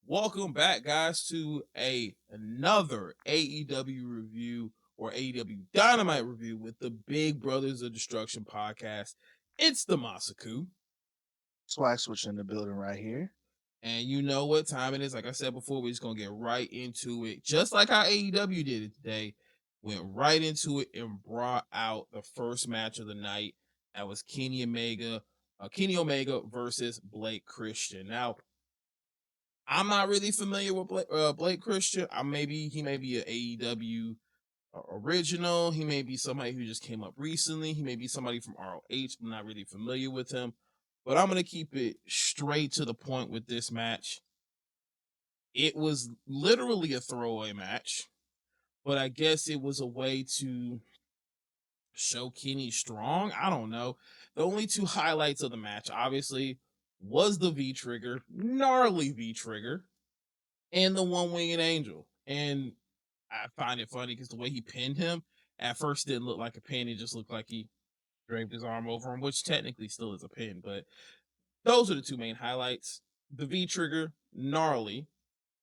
Welcome back, guys, to another AEW review or AEW Dynamite review with the Big Brothers of Destruction podcast. It's the Masaku, Swag switch in the building right here. and you know what time it is. Like I said before, we're just gonna get right into it, just like how AEW did it today. Went right into it and brought out the first match of the night. That was Kenny Omega versus Blake Christian. Now, I'm not really familiar with Blake Christian. He may be an AEW original. He may be somebody who just came up recently. He may be somebody from ROH. I'm not really familiar with him, but I'm gonna keep it straight to the point with this match. It was literally a throwaway match, but I guess it was a way to show Kenny strong. I don't know. The only two highlights of the match, obviously, was the V trigger, gnarly V trigger, and the one winged angel. And I find it funny because the way he pinned him at first didn't look like a pin. It just looked like he draped his arm over him, which technically still is a pin. But those are the two main highlights. The V trigger, gnarly,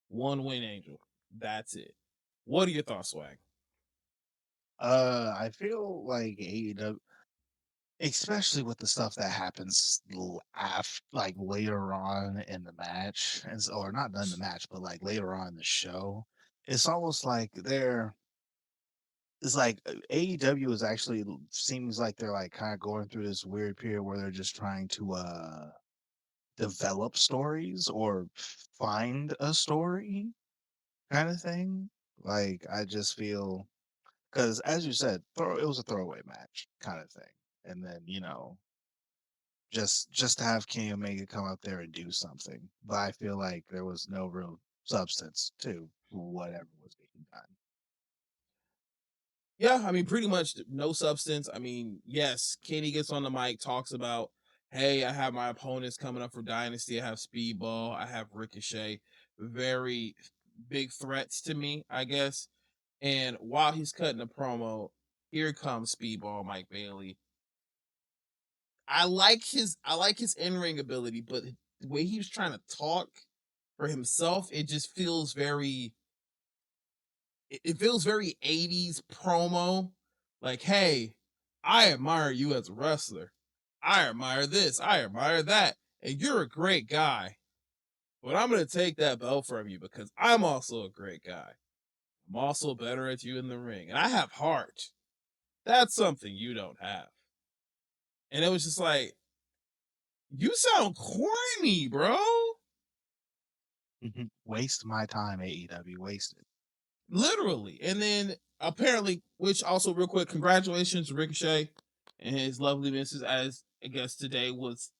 one winged angel. That's it. What are your thoughts, Swag? I feel like AEW, especially with the stuff that happens like later on in the match, or not in the match, but like later on in the show, it's almost like it's like AEW is actually seems like they're like kind of going through this weird period where they're just trying to develop stories or find a story kind of thing. Like I just feel. Because as you said, it was a throwaway match kind of thing, and then just to have Kenny Omega come out there and do something. But I feel like there was no real substance to whatever was being done. Yeah, I mean, pretty much no substance. I mean, yes, Kenny gets on the mic, talks about, hey, I have my opponents coming up for Dynasty. I have Speedball, I have Ricochet. Very big threats to me, I guess. And while he's cutting the promo, here comes Speedball Mike Bailey. I like his in-ring ability, but the way he was trying to talk for himself, it just feels it feels very 80s promo. Like, hey, I admire you as a wrestler. I admire this, I admire that, and you're a great guy. But I'm gonna take that belt from you because I'm also a great guy. I'm also better at you in the ring. And I have heart. That's something you don't have. And it was just like, you sound corny, bro. Waste my time, AEW. Wasted. Literally. And then apparently, which also real quick, congratulations to Ricochet and his lovely missus, as I guess today was,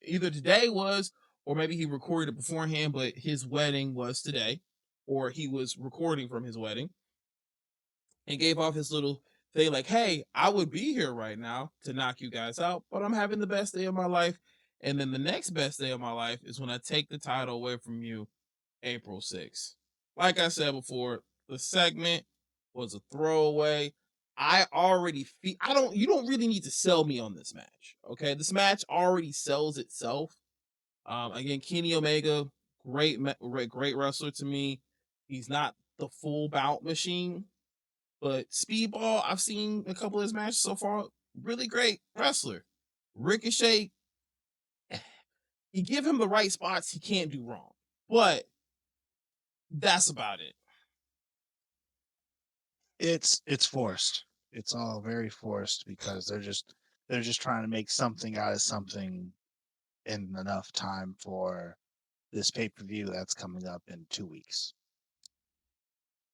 or maybe he recorded it beforehand, but his wedding was today, or he was recording from his wedding and gave off his little thing like, hey, I would be here right now to knock you guys out, but I'm having the best day of my life. And then the next best day of my life is when I take the title away from you April 6th. Like I said before, the segment was a throwaway. You don't really need to sell me on this match. Okay. This match already sells itself. Again, Kenny Omega, great wrestler to me. He's not the full bout machine, but Speedball, I've seen a couple of his matches so far. Really great wrestler. Ricochet, you give him the right spots, he can't do wrong. But that's about it. It's forced. It's all very forced because they're just trying to make something out of something in enough time for this pay-per-view that's coming up in 2 weeks.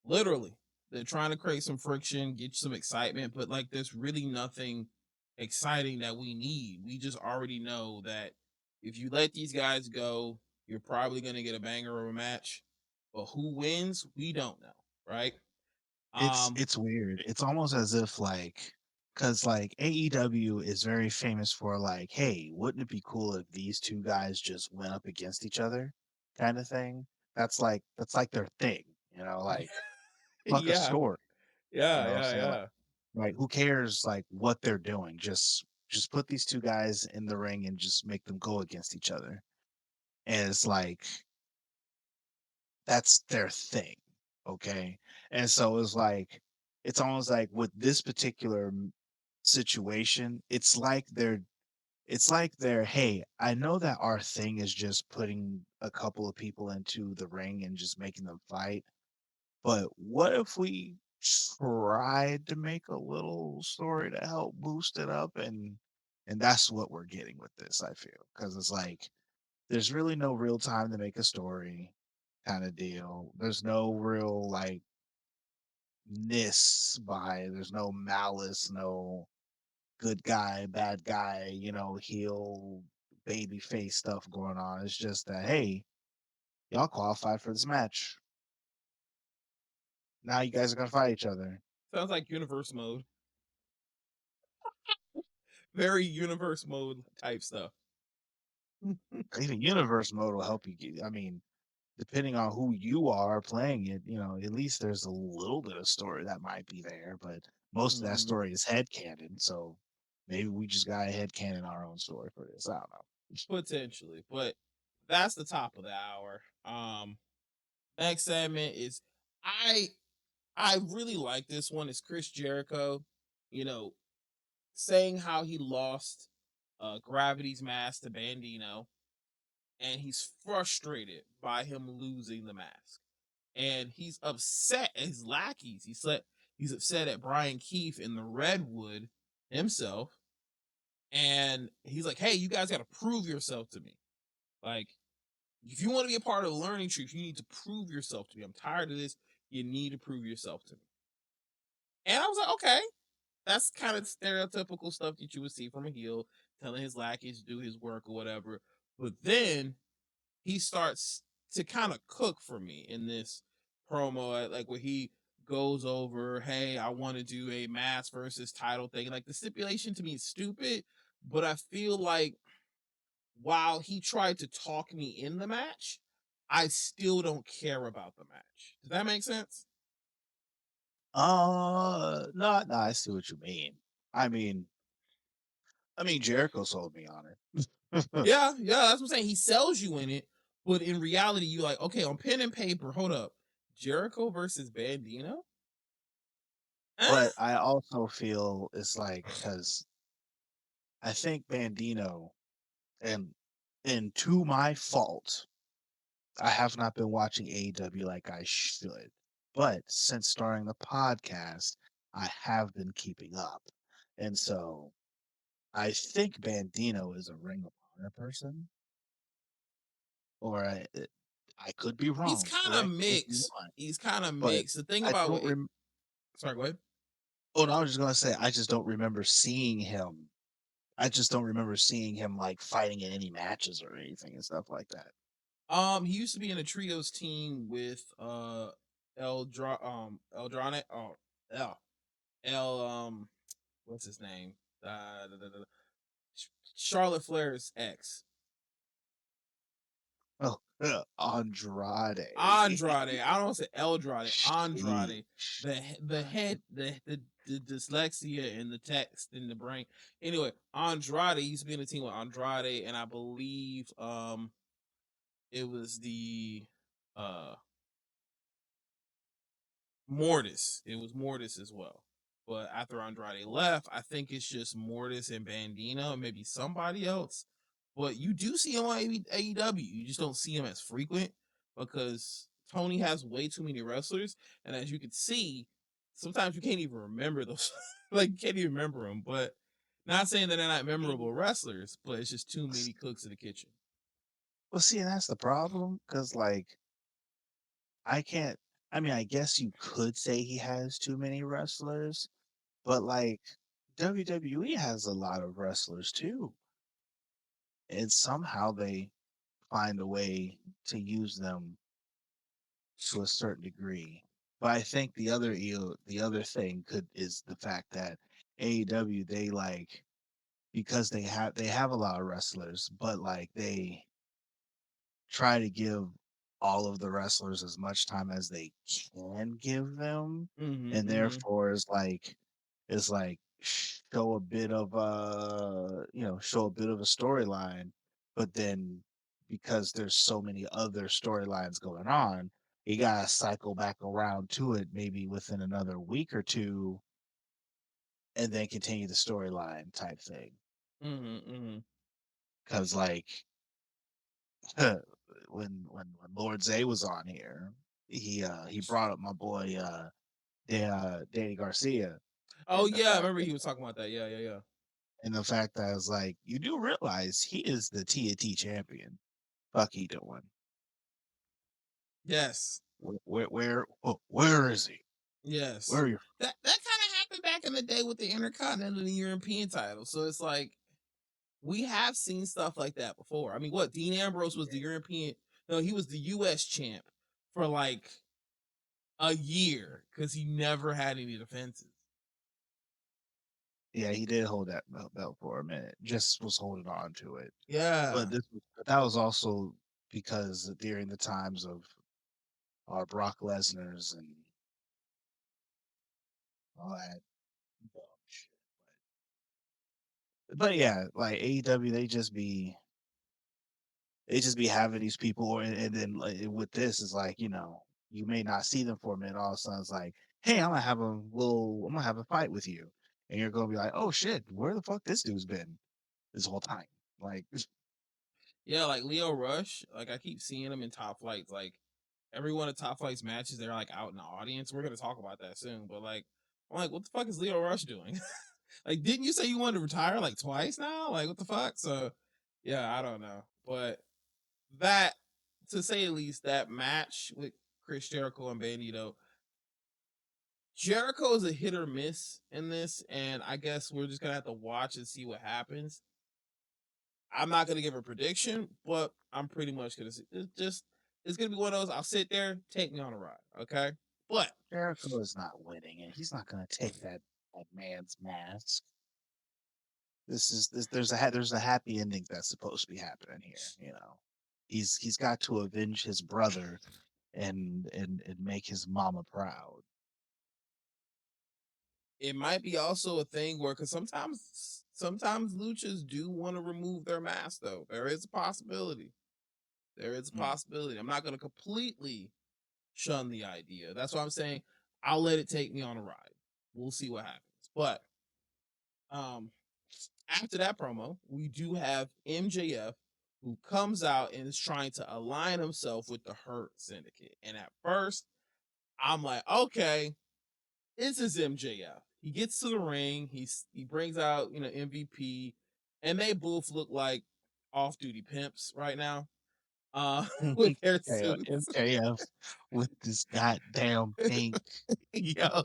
Literally, they're trying to create some friction, get some excitement, but like there's really nothing exciting that we need. We just already know that if you let these guys go, you're probably going to get a banger of a match. But who wins, we don't know, right? Um, It's weird. It's almost as if because like AEW is very famous for like, hey, wouldn't it be cool if these two guys just went up against each other, kind of thing. That's like their thing, like fuck a yeah, story, yeah, yeah, say yeah. like who cares like what they're doing? Just put these two guys in the ring and just make them go against each other. And it's like that's their thing, okay? And so it's almost like with this particular situation, it's like they're, "Hey, I know that our thing is just putting a couple of people into the ring and just making them fight, but what if we tried to make a little story to help boost it up?" And that's what we're getting with this, I feel, because it's like there's really no real time to make a story kinda deal. There's no real, like, ness behind it. There's no malice, no good guy, bad guy, heel, baby face stuff going on. It's just that, "Hey, y'all qualified for this match. Now you guys are gonna fight each other." Sounds like universe mode. Very universe mode type stuff. Even universe mode will help you depending on who you are playing it, at least there's a little bit of story that might be there, but most of that Mhm. story is headcanon, so maybe we just gotta headcanon our own story for this. I don't know. Potentially, but that's the top of the hour. Next segment is I I really like this one. It's Chris Jericho, you know, saying how he lost Gravity's mask to Bandino, and he's frustrated by him losing the mask. And he's upset at his lackeys. He's upset at Brian Keefe in the Redwood himself. And he's like, hey, you guys got to prove yourself to me. Like, if you want to be a part of the learning tree, you need to prove yourself to me. I'm tired of this. You need to prove yourself to me. And I was like, okay, that's kind of stereotypical stuff that you would see from a heel telling his lackeys to do his work or whatever. But then he starts to kind of cook for me in this promo, like where he goes over, hey, I want to do a mask versus title thing. Like the stipulation to me is stupid, but I feel like while he tried to talk me in the match, I still don't care about the match. Does that make sense? No, no, I see what you mean. I mean, Jericho sold me on it. Yeah, yeah, that's what I'm saying. He sells you in it, but in reality, you're like, okay, on pen and paper, hold up. Jericho versus Bandino? Eh? But I also feel it's like because I think Bandino and to my fault, I have not been watching AEW like I should. But since starting the podcast, I have been keeping up. And so I think Bandino is a Ring of Honor person, or I could be He's wrong. kind of Correct me if you mixed. want. He's kind of But mixed. The thing I about don't what, rem sorry, go ahead. oh, no, I was just gonna say, I just don't remember seeing him. I just don't remember seeing him, like, fighting in any matches or anything and stuff like that. He used to be in a trios team with Eldrane. Oh, L L what's his name? Sh- Charlotte Flair's ex. Oh, Andrade. Andrade. I don't say Eldrade. Andrade. Sheesh. The head, the dyslexia and the text in the brain. Anyway, Andrade used to be in a team with Andrade, and I believe it was the uh Mortis. It was Mortis as well. But after Andrade left, I think it's just Mortis and Bandino, and maybe somebody else. But you do see him on AEW. You just don't see him as frequent because Tony has way too many wrestlers. And as you can see, sometimes you can't even remember those. Like, you can't even remember them. But not saying that they're not memorable wrestlers, but it's just too many cooks in the kitchen. Well, see, and that's the problem, because like, I can't I guess you could say he has too many wrestlers, but, like, WWE has a lot of wrestlers too, and somehow they find a way to use them to a certain degree. But I think the other thing could is the fact that AEW, they, like because they have a lot of wrestlers, but, like, they try to give all of the wrestlers as much time as they can give them, Mm-hmm, and mm-hmm. therefore is like show a bit of show a bit of a storyline, but then because there's so many other storylines going on, you gotta cycle back around to it maybe within another week or two, and then continue the storyline type thing. Mm-hmm. Because like when Lord Zay was on here, he brought up my boy Danny Garcia, Oh and the yeah, I fact remember that he was talking about that. Yeah. I was like, you do realize he is the TNT champion. Fuck he doing? Yes. Where is he? Where Yes. are you? That kind of happened back in the day with the Intercontinental and the European title. So it's like we have seen stuff like that before. I mean, what Dean Ambrose was the European? No, he was the U.S. champ for like a year because he never had any defenses. Yeah, he did hold that belt for a minute. Just was holding on to it. Yeah. But that was also because during the times of our Brock Lesnar's and all that dumb shit. But yeah, like AEW, they just be having these people, and then like, with this is like, you may not see them for a minute. All of a sudden, it's like, hey, I'm gonna have a fight with you, and you're gonna be like, oh shit, where the fuck this dude's been this whole time? Like, Yeah, like Leo Rush, like I keep seeing him in Top Flights. Like every one of Top Flights matches, they're like out in the audience. We're gonna talk about that soon, but like, I'm like, what the fuck is Leo Rush doing? Like, didn't you say you wanted to retire like twice now? Like, what the fuck? So, yeah, I don't know, but that, to say the least, that match with Chris Jericho and Bandito, Jericho is a hit or miss in this, and I guess we're just gonna have to watch and see what happens. I'm not gonna give a prediction, but I'm pretty much gonna see. It's gonna be one of those. I'll sit there, take me on a ride, okay? But Jericho is not winning, and he's not gonna take that man's mask. There's a happy ending that's supposed to be happening here. He's got to avenge his brother and make his mama proud. it might be also a thing where, because sometimes luchas do want to remove their mask, though. There is a possibility. There is a Mm. possibility. I'm not gonna completely shun the idea. That's why I'm saying I'll let it take me on a ride. We'll see what happens. But um after that promo, we do have MJF who comes out and is trying to align himself with the Hurt Syndicate. And at first, I'm like, okay, this is MJF. He gets to the ring, he brings out, MVP, and they both look like off-duty pimps right now. With their suits. MJF with this goddamn pink, Yo,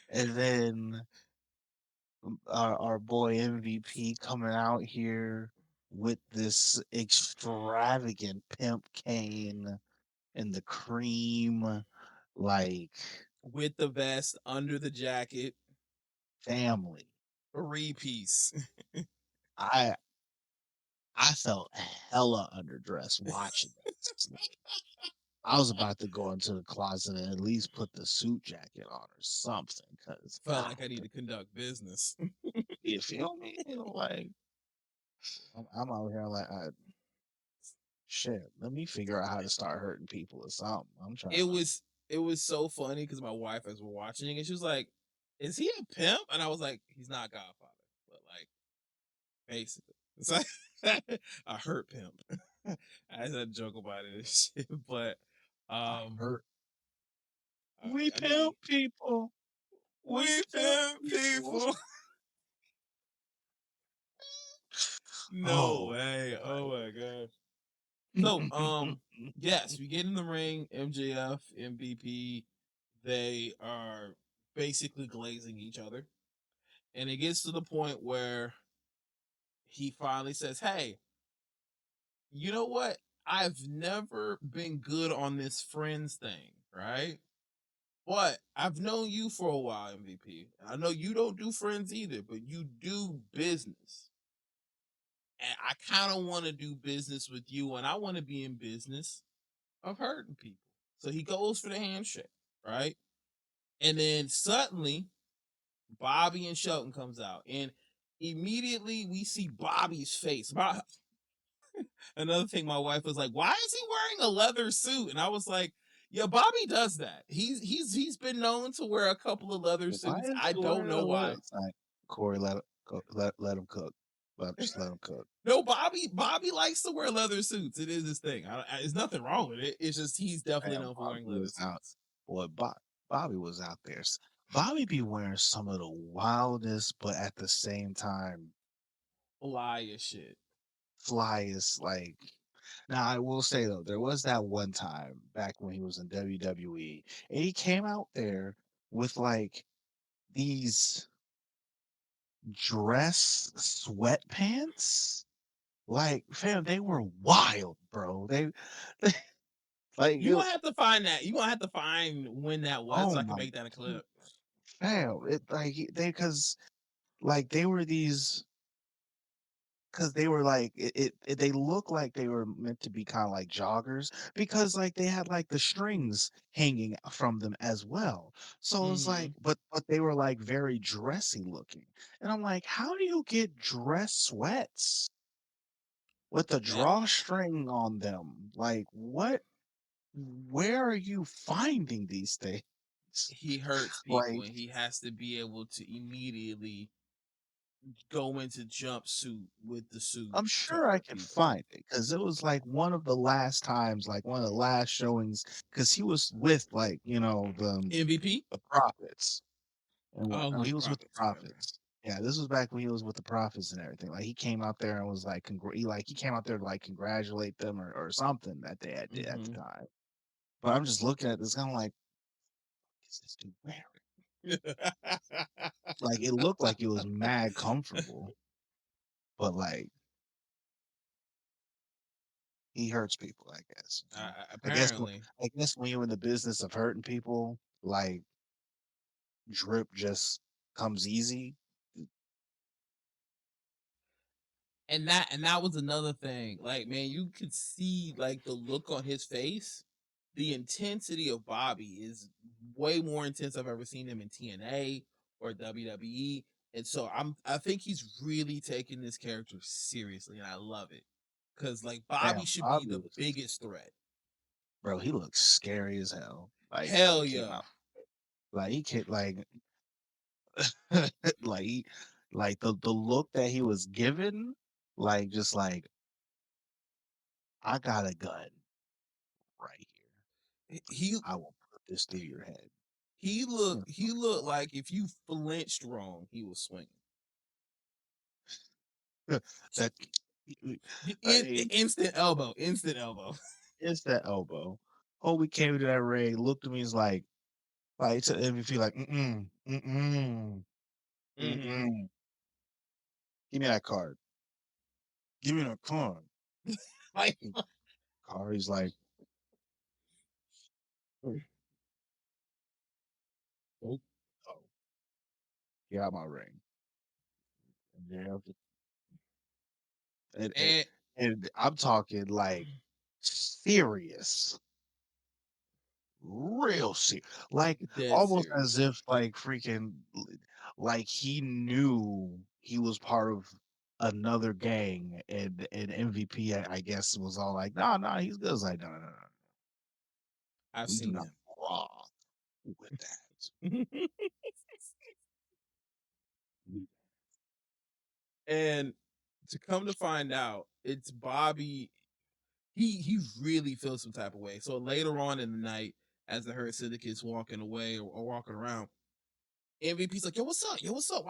and then our boy MVP coming out here with this extravagant pimp cane and the cream, like with the vest under the jacket, family. 3-piece. I I felt hella underdressed watching this. I was about to go into the closet and at least put the suit jacket on or something, because Felt like I need to conduct business. you feel me? Like I'm out here like, shit. Let me figure out how to start hurting people or something. I'm trying it to. was it was so funny because my wife, as we're watching it, she was like, "Is he a pimp?" And I was like, "He's not Godfather, but like basically, it's like a hurt pimp." I had a joke about it and shit, but I um, hurt. We I mean, pimp people. We we pimp pimp people. people. No Oh way! boy. Oh my god! So yes, we get in the ring. MJF, MVP, they are basically glazing each other. And it gets to the point where he finally says, "Hey, you know what? I've never been good on this friends thing, right? But I've known you for a while, MVP. I know you don't do friends either, but you do business. And I kind of want to do business with you, and I want to be in business of hurting people." So he goes for the handshake, right? And then suddenly Bobby and Shelton comes out, and immediately we see Bobby's face. Another thing, my wife was like, "Why is he wearing a leather suit?" And I was like, Yeah, Bobby does that. He's been known to wear a couple of leather Why suits. is I he don't wearing know a leather? why. It's like Corey, let it go, let him cook. Just let him cook. No, Bobby likes to wear leather suits. It is his thing. There's nothing wrong with it. It's just he's definitely Man, known for wearing Bobby leather was out. suits. Boy, Bobby was out there. Bobby be wearing some of the wildest, but at the same time, Fly as shit. flyest. Like, now I will say though, there was that one time back when he was in WWE, and he came out there with like these dress sweatpants. Like, fam, they were wild, bro. They like You gonna have to find that. You gonna have to find when that was so oh I can my make that a clip. fam, it like they because like they were these because they were like they look like they were meant to be kind of like joggers because like they had like the strings hanging from them as well. So it was Hmm. like, but they were like very dressy looking, and I'm like, how do you get dress sweats with a Man, drawstring on them? Like what? Where are you finding these things? he hurts people Like, and he has to be able to immediately go into jumpsuit with the suit I'm to sure I hurt could people. find it because it was like one of the last times, like one of the last showings, because he was with like MVP? the prophets, and Oh, oh, with he the was with the profits, whatever. prophets. Yeah, this was back when he was with the prophets and everything. Like he came out there and was like, he came out there to like congratulate them or something that they had did at the Hmm. time. But I'm just looking at this, kind of like, what is this dude wearing? Like it looked like it was mad comfortable, but like he hurts people, I guess. You know? I guess Apparently. I guess when you're in the business of hurting people, like drip just comes easy. And that was another thing. Like, man, you could see like the look on his face. The intensity of Bobby is way more intense I've ever seen him in TNA or WWE. And so I think he's really taking this character seriously, and I love it. Cause like Bobby Damn, should be Bobby the was, biggest threat. bro. He looks scary as hell. Like when Hell he came yeah. out, like he came like he, like the look that he was given, like just like I got a gun right here. He I will put this through your head. he looked like if you flinched wrong, he was swinging. That hey, Instant elbow, instant elbow. it's that elbow. Homie came into that ring, looked at me, he's like to MVP, like, Hmm. give me that card. Give me that card. Like, Card. He's like, oh, oh, get out my ring. And, and, and, and and I'm talking like serious, real serious, like dead almost as serious. if like freaking, like he knew he was part of another gang, and MVP, I guess, was all like, no, no, he's good. It's like, no, no, no, no, I've we do seen not him. rock with that. And to come to find out, it's Bobby. He really feels some type of way. So later on in the night, as the Hurt Syndicate's walking away or walking around, MVP's like, "Yo, what's up? Yo, what's up?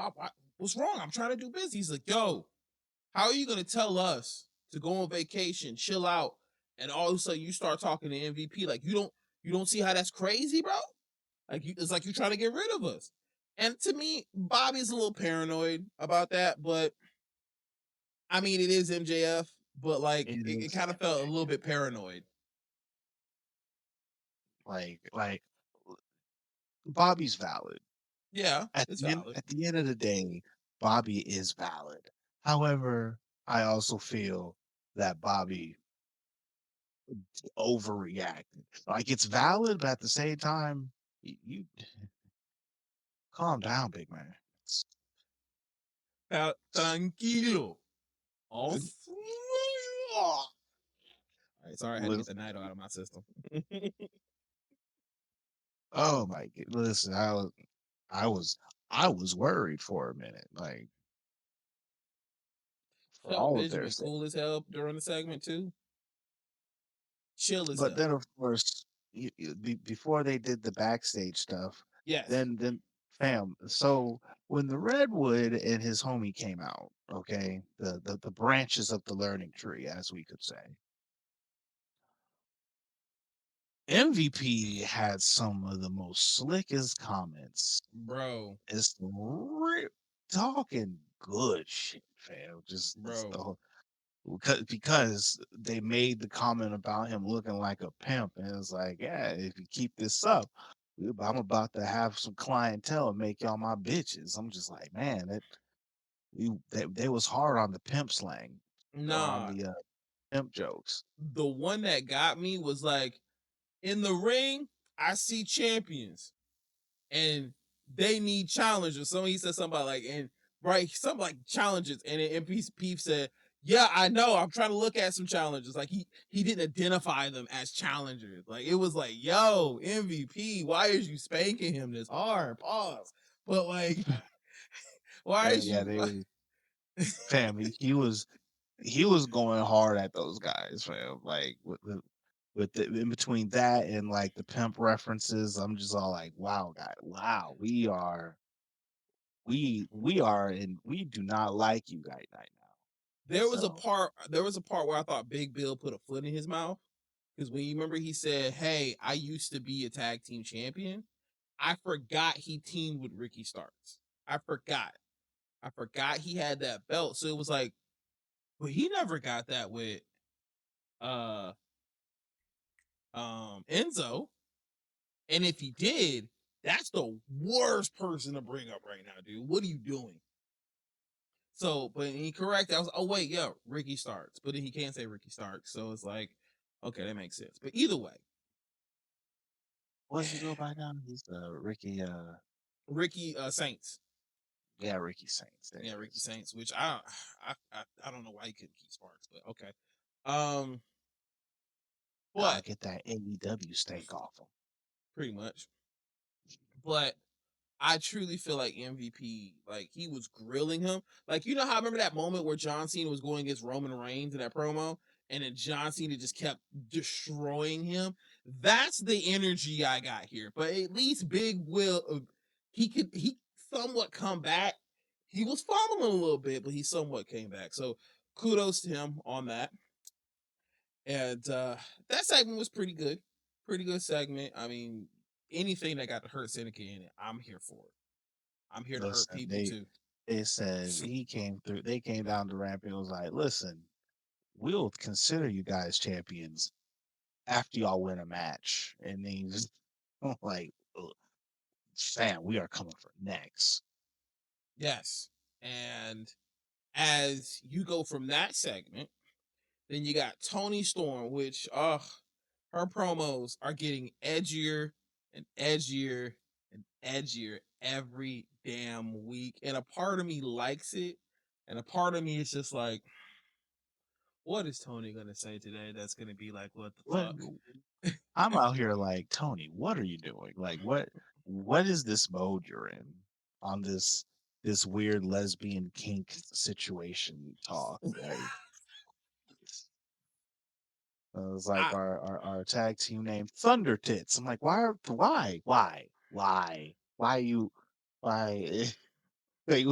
What's wrong? I'm trying to do business." He's like, "Yo, how are you gonna tell us to go on vacation, chill out, and all of a sudden you start talking to MVP? Like you don't see how that's crazy, bro? It's like you trying to get rid of us." And to me, Bobby's a little paranoid about that, but I mean, it is MJF, but like It it is kind of felt a little bit paranoid. like Bobby's valid. Yeah, it's valid. At the end of the day, Bobby is valid. However, I also feel that Bobby overreacted. Like it's valid, but at the same time, you calm down, big man. Tranquilo. Also, all right, sorry, I had to get the Listen, night out of my system. Oh my god! Listen, I was I was worried for a minute, like for Felt all of their Benjamin sake. cool as hell during the segment too. Chill as But hell. then, of course, before they did the backstage stuff, Yes, then fam. So when the Redwood and his homie came out, okay, the branches of the learning tree, as we could say, MVP had some of the most slickest comments. bro, It's talking good shit, fam. Just the bro. whole, because they made the comment about him looking like a pimp, and it's like, yeah, if you keep this up, I'm about to have some clientele and make y'all my bitches. I'm just like, man, they was hard on the pimp slang or on Nah, the pimp jokes. the one that got me was like in the ring. I see champions, and they need challengers. So he said something about like and right, something like challenges, and then MP said, "Yeah, I know. I'm trying to look at some challenges." Like he didn't identify them as challengers. Like it was like, "Yo, MVP, why is you spanking him this hard?" Pause. But like, why is Yeah, you? they was fam. He was going hard at those guys, fam. Like with the in between that and like the pimp references, I'm just all like, wow, guy, wow, we are and we do not like you right now. So There was a part where I thought Big Bill put a foot in his mouth because when you remember he said, "Hey, I used to be a tag team champion." I forgot he teamed with Ricky Starks. I forgot. I forgot he had that belt. So it was like, but he never got that with uh Enzo. And if he did, that's the worst person to bring up right now, dude. What are you doing? So, but he correct. I was, oh wait, yeah, Ricky Starks. But then he can't say Ricky Starks. So it's like, okay, that makes sense. But either way, what does he go by now? He's Ricky Ricky Saints. yeah, Ricky Saints. There Yeah, it Ricky is. Saints, which I don't know why he couldn't keep Sparks, but okay. Um, I'll but get that AEW steak off him. pretty much. But I truly feel like MVP, like he was grilling him. Like, you know how I remember that moment where John Cena was going against Roman Reigns in that promo, and then John Cena just kept destroying him. That's the energy I got here. But at least Big Will, he somewhat come back. He was fumbling a little bit, but he somewhat came back. So kudos to him on that. And that segment was pretty good. Pretty good segment. I mean, anything that got the Hurt Seneca in it, I'm here for it. I'm here to hurt Listen, people too. they said he came through. They came down the ramp and was like, listen, we'll consider you guys champions after y'all win a match. And then he's like, "Ugh, fam, we are coming for next. Yes. And as you go from that segment, then you got Tony Storm, which her promos are getting edgier and edgier and edgier every damn week. And a part of me likes it. And a part of me is just like, what is Tony gonna say today that's gonna be like, what the What fuck? I'm out here like, Tony, what are you doing? Like what is this mode you're in on this weird lesbian kink situation talk? Like it's like I our tag team name Thunder Tits. I'm like, why you why like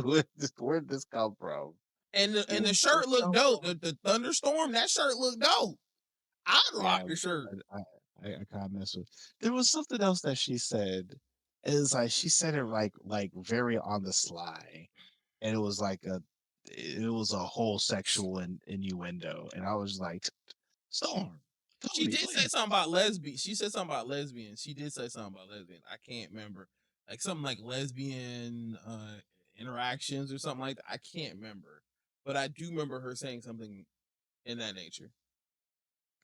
where'd this come from? It and the was shirt just looked so dope. The thunderstorm, that shirt looked dope. I'd rock yeah, the shirt. I kind of mess with. There was something else that she said. It's like she said it like very on the sly, and it was a whole sexual innuendo, and I was like, Storm, She Tony, did say please. something about lesbian. She said something about lesbians. She did say something about lesbian. I can't remember. Like something like lesbian interactions or something like that. I can't remember. But I do remember her saying something in that nature.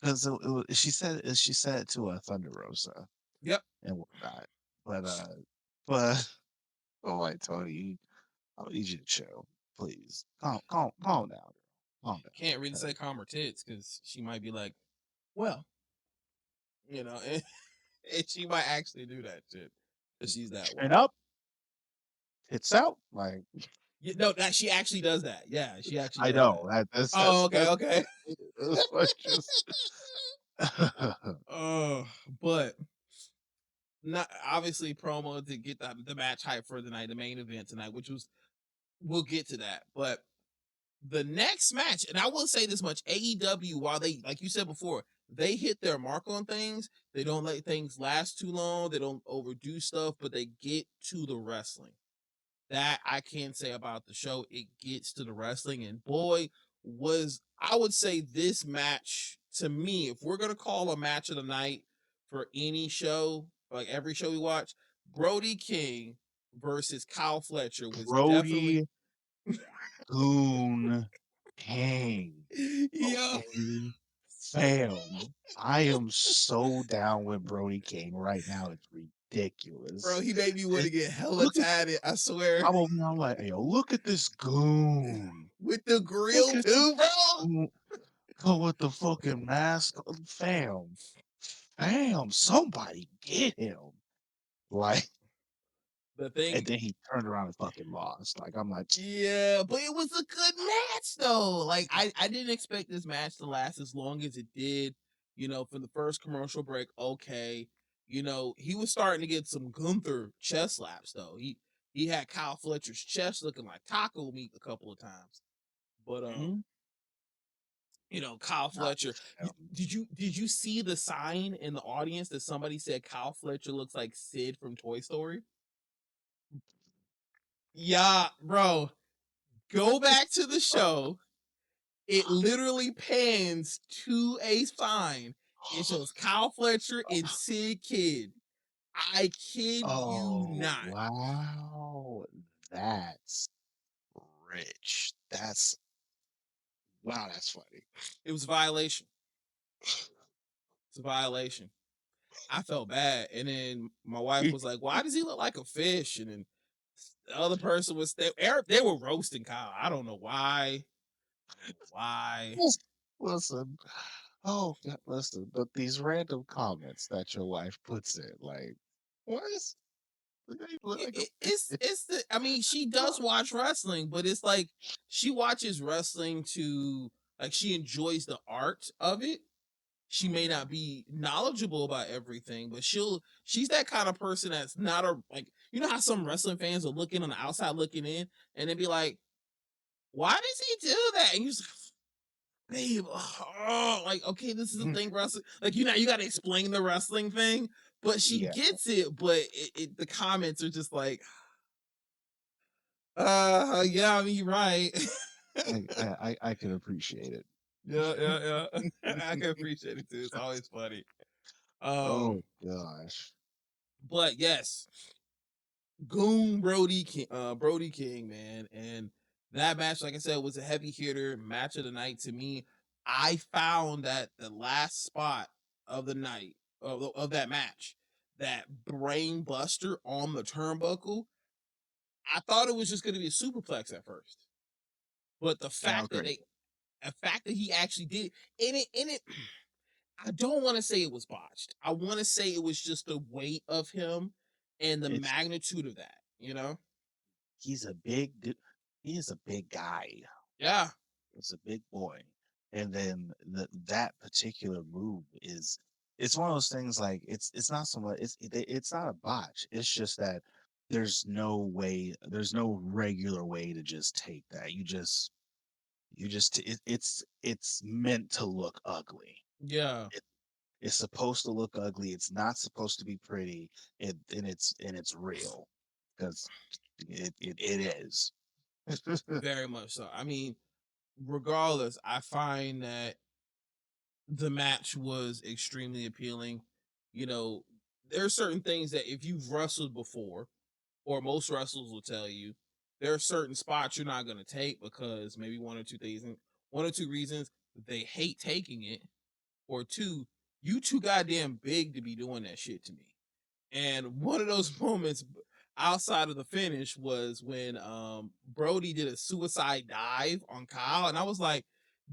Because she said it to a Thunder Rosa Yep. and whatnot, but but oh, like Tony, I need you to chill, please. Calm down, calm down. Can't really say 'Cause calm her tits because she might be like, well, you know. And she might actually do that shit. 'Cause she's that Chin wild. up, tits out. Like No, that she actually does that. Yeah, she actually I does that. know that Oh, okay, that's okay. that's what just. Oh, but not obviously promo to get the match hype for the night, the main event tonight, which was we'll get to that. But the next match, and I will say this much, AEW, while they, like you said before, they hit their mark on things, they don't let things last too long, they don't overdo stuff, but they get to the wrestling. That I can say about the show. It gets to the wrestling, and boy, was I would say this match to me, if we're gonna call a match of the night for any show, like every show we watch, Brody King versus Kyle Fletcher was definitely Brody Goon King. yeah, Okay, fam. I am so down with Brody King right now. It's bro. ridiculous. He made me want to It, get hella look at tatted. I swear, I'm over here, I'm like, yo, look at this goon. with the Look grill at this too, bro. goon. Go with the fucking mask, fam. Fam, somebody get him. Like, The and thing then he turned around and fucking lost. Like, I'm like, Yeah, but it was a good match though. Like I didn't expect this match to last as long as it did. You know, from the first commercial break, okay. You know, he was starting to get some Gunther chest slaps though. He had Kyle Fletcher's chest looking like taco meat a couple of times. But mhm. you know, Kyle Not Fletcher. him. Did you see the sign in the audience that somebody said Kyle Fletcher looks like Sid from Toy Story? Yeah, bro. Go back to the show. It literally pans to a sign. It shows Kyle Fletcher and Sid Kid. I kid you Oh, not. wow. That's rich. That's wow, that's funny. It was a violation. It's a violation. I felt bad. And then my wife was like, why does he look like a fish? And then the other person was they were roasting Kyle. I don't know why. I don't know why. Listen, oh God, listen, but these random comments that your wife puts in, like, what is they look like a fish? It's the I mean, she does watch wrestling, but it's like she watches wrestling to like she enjoys the art of it. She may not be knowledgeable about everything, but she's that kind of person that's not a like you know how some wrestling fans are looking on the outside looking in and they'd be like, why does he do that? And you're just babe, oh, like okay, this is a thing wrestling. Like you got to explain the wrestling thing, but she Yeah, gets it. But the comments are just like, yeah, I mean, you're right. I can appreciate it. Yeah. I can appreciate it too. It's always funny. Oh Um, gosh. but yes, Goon Brody King, man, and that match, like I said, was a heavy hitter match of the night to me. I found that the last spot of the night of that match, that brain buster on the turnbuckle, I thought it was just going to be a superplex at first, but Yeah, great. the fact that he actually did in it, I don't want to say it was botched. I want to say it was just the weight of him and the It's magnitude of that. You know? he's a big he is a big guy. Yeah, It's a big boy. And then that particular move is it's one of those things like it's not so much it's not a botch. It's just that there's no regular way to just take that. It's meant to look ugly. yeah. It, it's supposed to look ugly. It's not supposed to be pretty. And it's real because it is. Very much so. I mean, regardless, I find that the match was extremely appealing. You know, there are certain things that if you've wrestled before, or most wrestlers will tell you, there are certain spots you're not going to take because maybe one or two reasons they hate taking it, or two, you too goddamn big to be doing that shit to me. And one of those moments outside of the finish was when Brody did a suicide dive on Kyle, and I was like,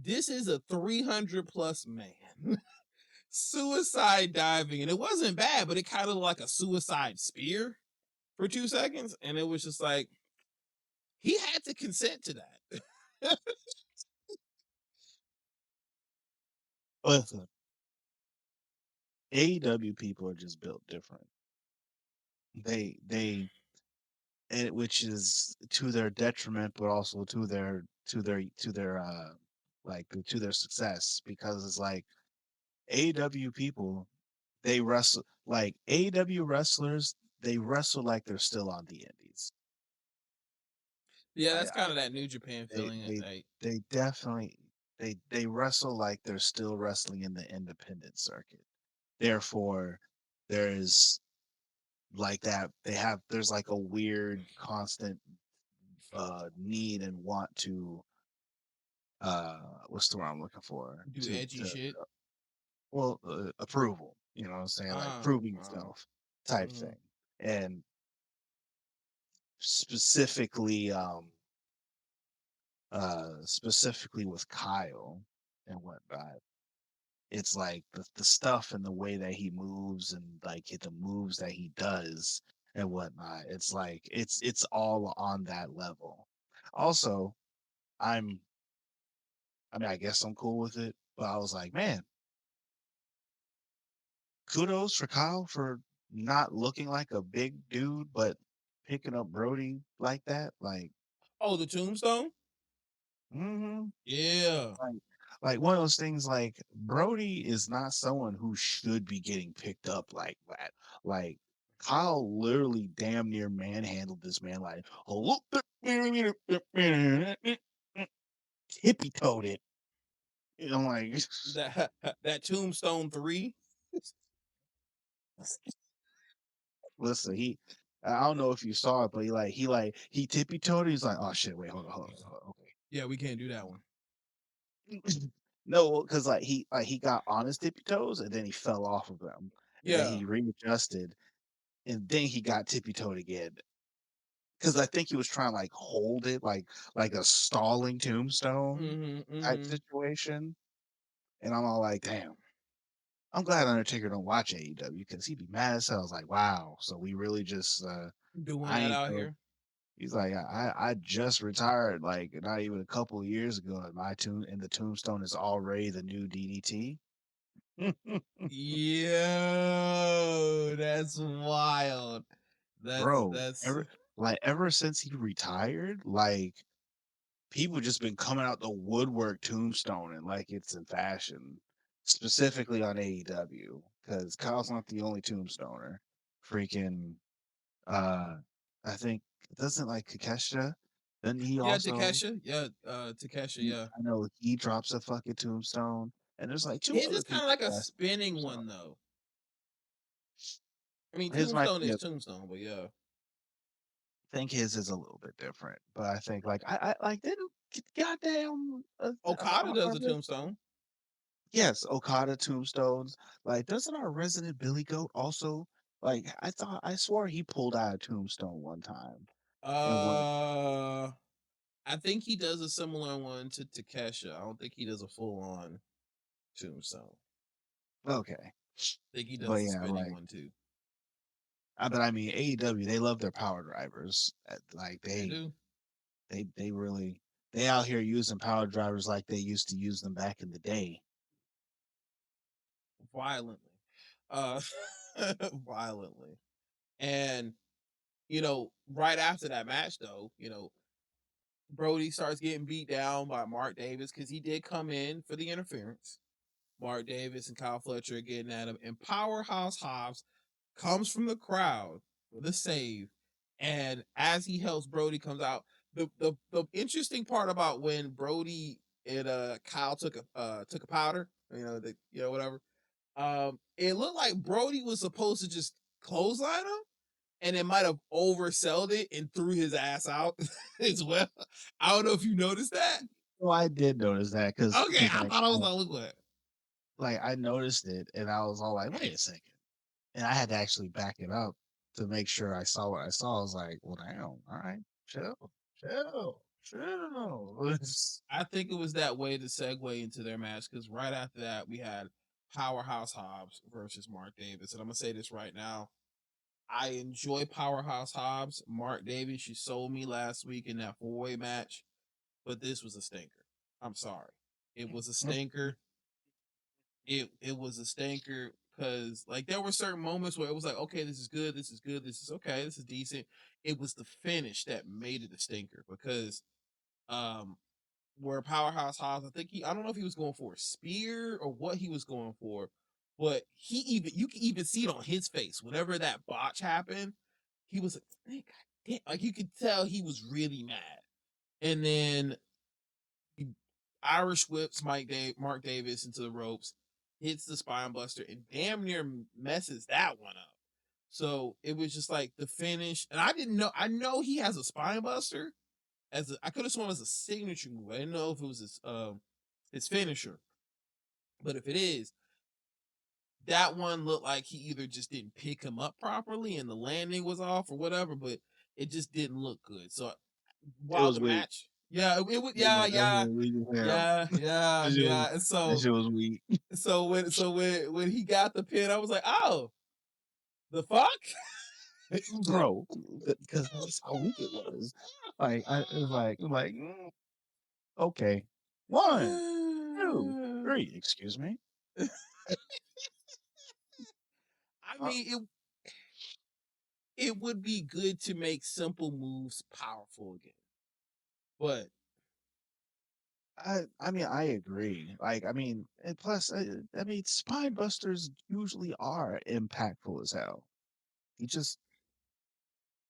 this is a 300 plus man. suicide diving, and it wasn't bad, but it kind of like a suicide spear for 2 seconds, and it was just like he had to consent to that. Listen, AEW people are just built different. They and which is to their detriment, but also to their like to their success because it's like AEW people they wrestle like AEW wrestlers they wrestle like they're still on the indies. Yeah, I, that's I kind of that New Japan they feeling. they Like, they definitely they wrestle like they're still wrestling in the independent circuit. Therefore, there's like that there's like a weird constant need and want to what's the word I'm looking for do edgy to shit. well approval, you know what I'm saying, like Ah, proving yourself type mhm. thing. And specifically specifically with Kyle and whatnot, it's like the stuff and the way that he moves and like the moves that he does and whatnot, it's like it's all on that level. Also, I'm I mean, I guess I'm cool with it, but I was like, man, kudos for Kyle for not looking like a big dude, but picking up Brody like that. Oh, the Tombstone. Mhm, Yeah, like, like one of those things. Like Brody is not someone who should be getting picked up like that. Like Kyle literally damn near manhandled this man. Like, oh, tippy toed it. And I'm like, that that Tombstone 3. listen, I don't know if you saw it, but he tippy toed. He's like, oh shit, wait, hold on, Yeah, we can't do that one. okay. No, because he got on his tippy toes and then he fell off of them, and then Yeah. he readjusted, and then he got tippy toed again. Because I think he was trying to like hold it like a stalling tombstone Mhm. type Mhm. situation, and I'm all like, damn. I'm glad Undertaker don't watch AEW because he'd be mad as hell. I was like, wow, so we really just Doing I that ain't out know. here. He's like, I just retired like not even a couple of years ago, and the tombstone is already the new DDT. Yo, that's wild. Bro, That's ever since he retired, like people just been coming out the woodwork tombstone and like it's in fashion, specifically on AEW because Kyle's not the only tombstoner. Freaking, uh, I think doesn't like Kakesha. Then he yeah, also, Takesha. Yeah, Takesha. Yeah, I know he drops a fucking tombstone, and there's like two his other is kind of people like a that spinning tombstone. one though. I mean, His might Tombstone be is a Tombstone, but yeah. think his is a little bit different, but I think like I like didn't goddamn Okada does the Tombstone. yes, Okada tombstones. Like, doesn't our resident Billy Goat also like? I swore he pulled out a tombstone one time and went Uh, I think he does a similar one to Takesha. I don't think he does a full on Tombstone. okay, I think he but does the yeah, spinning like one too. but I mean AEW they love their power drivers. Like They do they really they out here using power drivers like they used to use them back in the day. violently. Uh, violently. And right after that match, though, Brody starts getting beat down by Mark Davis because he did come in for the interference. Mark Davis and Kyle Fletcher are getting at him, and Powerhouse Hobbs comes from the crowd for the save. And as he helps Brody comes out, the interesting part about when Brody and Kyle took a powder, whatever. It looked like Brody was supposed to just clothesline him, and it might have oversold it and threw his ass out as well. I don't know if you noticed that. Well, I did notice that Okay, because I thought I was the only one. I noticed it and I was all like, wait a second. And I had to actually back it up to make sure I saw what I saw. I was like, well, damn, all right, chill. I think it was that way to segue into their match because right after that we had Powerhouse Hobbs versus Mark Davis. And I'm gonna say this right now. I enjoy Powerhouse Hobbs. Mark Davis, you sold me last week in that four-way match, but this was a stinker. I'm sorry. It was a stinker. It was a stinker because like there were certain moments where it was like, okay, this is good, this is good, this is okay, this is decent. It was the finish that made it a stinker because um where Powerhouse Hobbs, I don't know if he was going for a spear or what he was going for, but you can even see it on his face whenever that botch happened. He was like, "Man, God damn," like you could tell he was really mad. And then he Irish whips Mark Davis into the ropes, hits the spine buster, and damn near messes that one up. So it was just like the finish, and I didn't know. I know he has a spine buster, I could have sworn it was a signature move. I didn't know if it was his finisher. But if it is, that one looked like he either just didn't pick him up properly and the landing was off or whatever, but it just didn't look good. So It while was the weak. match, yeah, it was, That yeah, yeah, shit was weak as hell. yeah, yeah, That shit was, yeah. And that shit was weak. when he got the pin, I was like, oh, the fuck? Bro, because that's how weak it was. Like I it was like okay, one, two, three. Excuse me. I Uh, mean, it would be good to make simple moves powerful again. But I mean I agree. Like I mean, and plus I mean spine busters usually are impactful as hell. He just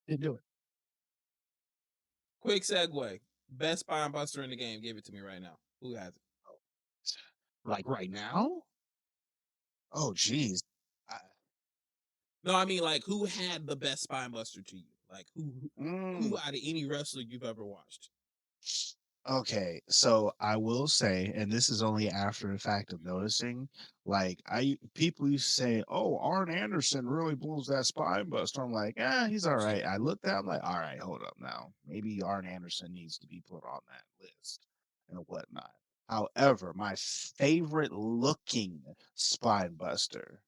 didn't do it. quick segue. Best spine buster in the game. Give it to me right now. Who has it? Like right now? Oh geez. I, No, I mean like who had the best spine buster to you? Like who mm, out of any wrestler you've ever watched? Okay, so I will say, and this is only after the fact of noticing, like people used to say, "Oh, Arn Anderson really blows that spine buster." I'm like, he's all right. I looked at, I'm like, all right, hold up now. Maybe Arn Anderson needs to be put on that list and whatnot. However, my favorite looking spine buster,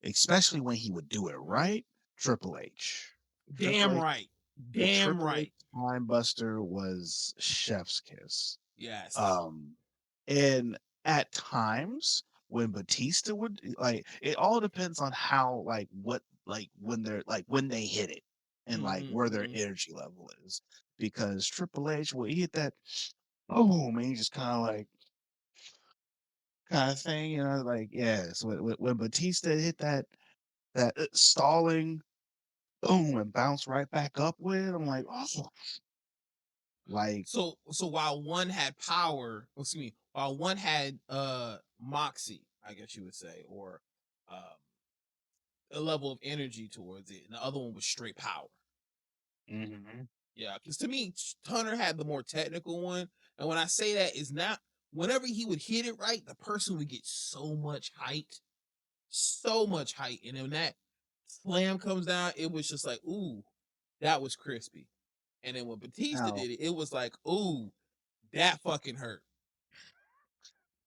especially when he would do it right, Triple H. Triple Damn H, right. the Damn Triple H right. spine buster was chef's kiss. Yes. Um, and at times when Batista would like, it all depends on how when they're like when they hit it and like Mm-hmm, where their mm-hmm. energy level is. Because Triple H will hit that boom and he just kind of thing, like yes, when Batista hit that stalling boom and bounce right back up with, I'm like, oh, like So while one had power, excuse me, while one had moxie, I guess you would say, or um a level of energy towards it, and the other one was straight power. mhm. Yeah, because to me, Hunter had the more technical one. And when I say that, is not whenever he would hit it right, the person would get so much height. And then when that slam comes down, it was just like, ooh, that was crispy. And then when Batista Now, did it, it was like, ooh, that fucking hurt.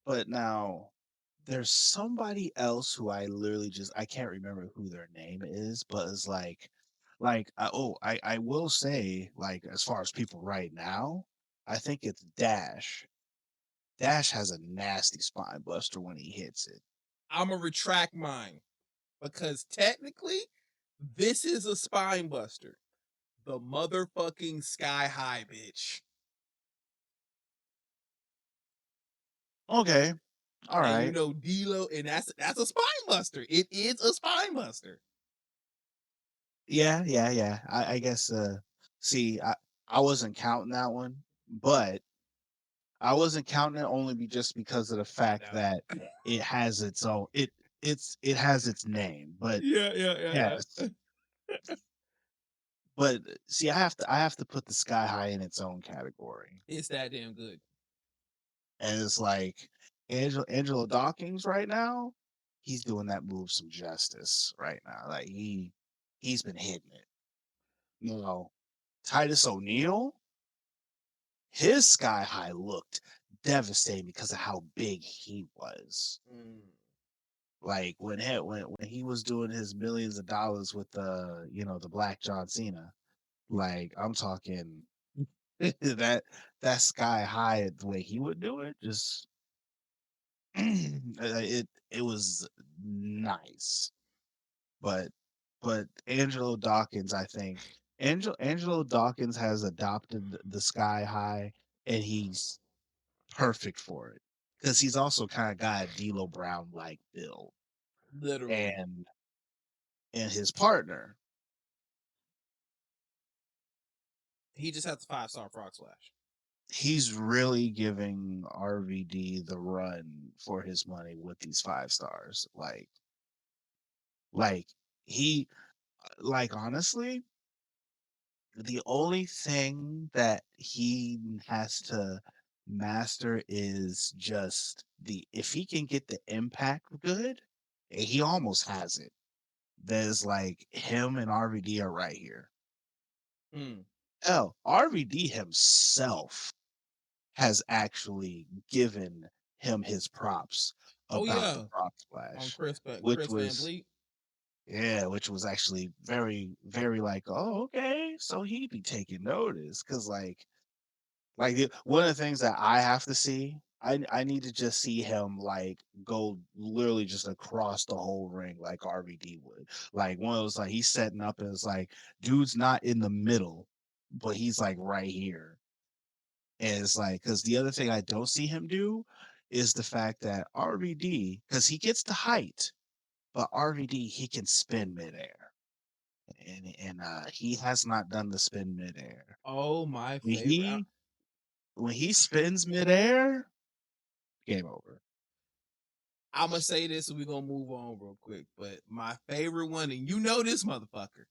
but now there's somebody else who I literally just I can't remember who their name is, but it's I will say like as far as people right now, I think it's Dash. Dash has a nasty spine buster when he hits it. I'm gonna retract mine because technically, this is a spine buster. The motherfucking sky high bitch. Okay, all And you right, know D'Lo, and that's a spine buster. It is a spine buster. yeah, yeah, yeah. I guess. See, I wasn't counting that one, but I wasn't counting it only just because of the I fact know. that it has its own it has its name. But Yeah, yeah, yeah, yes, yeah. but see, I have to put the Sky High in its own category, It's that damn good. and it's like Angelo Dawkins right now. He's doing that move some justice right now. Like he's been hitting it. You know, Titus O'Neil, his Sky High looked devastating because of how big he was. Mm. Like when he was doing his millions of dollars with the the Black John Cena, like I'm talking that sky high the way he would do it, just it was nice. But Angelo Dawkins, I think Angelo Dawkins has adopted the sky high, and he's perfect for it because he's also kind of got a D'Lo Brown like build, Literally. and his partner, He just has a 5-star frog splash. he's really giving RVD the run for his money with these 5 stars. Like he, like honestly, the only thing that he has to master is just the if he can get the impact good, and he almost has it. There's like him and RVD are right here. Mm. Hell, RVD himself has actually given him his props Oh about the yeah, prop on splash, which Chris Van was Vliet. yeah, which was actually very, very like, oh, okay, so he'd be taking notice because one of the things that I have to see, I need to just see him like go literally just across the whole ring like RVD would. Like one of those like he's setting up and it's like dude's not in the middle, but he's like right here. And it's like because the other thing I don't see him do is the fact that RVD, because he gets the height, but RVD he can spin midair. And he has not done the spin midair. Oh, my When favorite. he spins midair, game over. I'm gonna say this and we're gonna move on real quick. But my favorite one, and you know this motherfucker,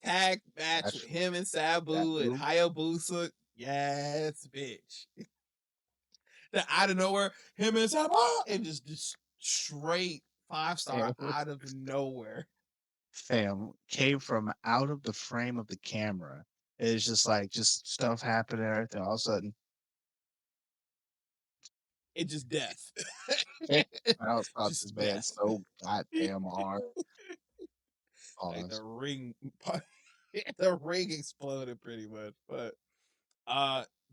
tag match with That's him and that Sabu and move. Hayabusa. Yes, bitch. That out of nowhere, him and Sabu and just straight 5-star Fam, out of nowhere. fam came from out of the frame of the camera. It's just like just stuff happening and everything. All of a sudden, It just death. I was caught Just this man death. so goddamn hard. Like the Pause. ring, the ring exploded pretty much. But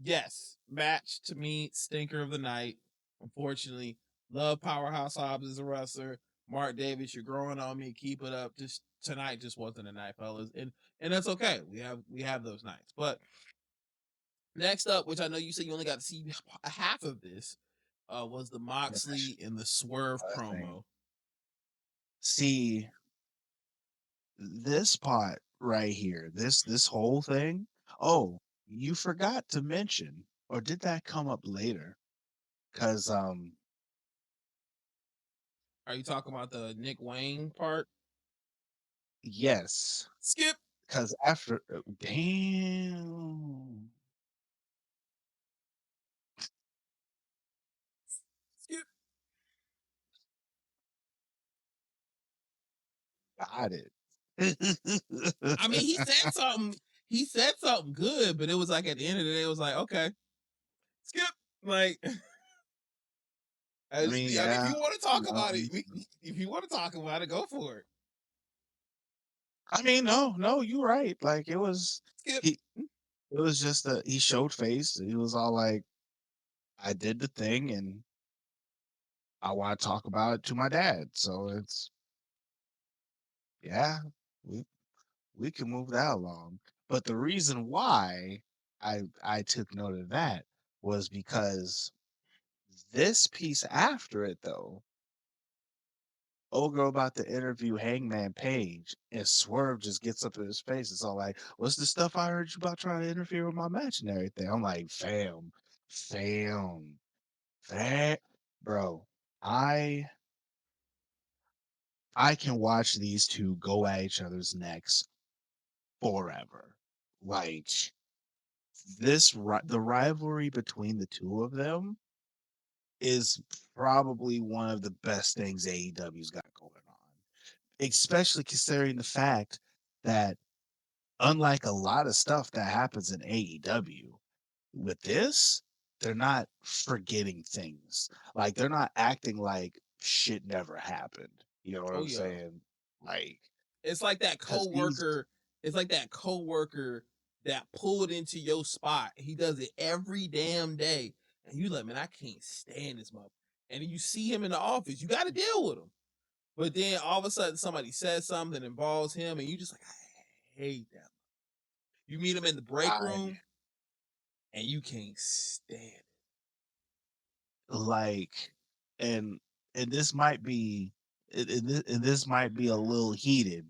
yes, match to me, stinker of the night. Unfortunately, love Powerhouse Hobbs as a wrestler. Mark Davis, you're growing on me. Keep it up. Just tonight just wasn't a night, fellas, and that's okay. We have those nights. But next up, which I know you said you only got to see half of this, was the Finish. Moxley and the Swerve Other thing. promo. See this part right here. This whole thing. Oh, you forgot to mention, or did that come up later? Because Are you talking about the Nick Wayne part? yes, Skip, because after damn. skip. Got it. I mean, he said something. He said something good, but it was like at the end of the day, it was like, okay, skip. Like, I mean, I mean, if yeah. you want to talk about it, Um, if you want to talk about it, go for it. I mean, no, no, you're right. Like it was Skip. he. It was just that he showed face. He was all like, "I did the thing, and I want to talk about it to my dad." So it's yeah, we we can move that along. But the reason why I took note of that was because this piece after it though, old girl about to interview Hangman Page, and Swerve just gets up in his face. It's all like, "What's the stuff I heard you about trying to interfere with my match and everything?" I'm like, fam, that, bro. I I can watch these two go at each other's necks forever. Like the rivalry between the two of them is probably one of the best things AEW's got going on, especially considering the fact that unlike a lot of stuff that happens in AEW, with this, they're not forgetting things. Like they're not acting like shit never happened. You know what Oh I'm yeah. saying? Like, It's like that cause these, coworker. It's like that coworker that pulled into your spot. He does it every damn day, and you like, man, I can't stand this mother. And then you see him in the office. You got to deal with him. But then all of a sudden, somebody says something that involves him, and you just like, I hate that. You meet him in the break I room, and you can't stand it. like, and this might be, and this might be a little heated,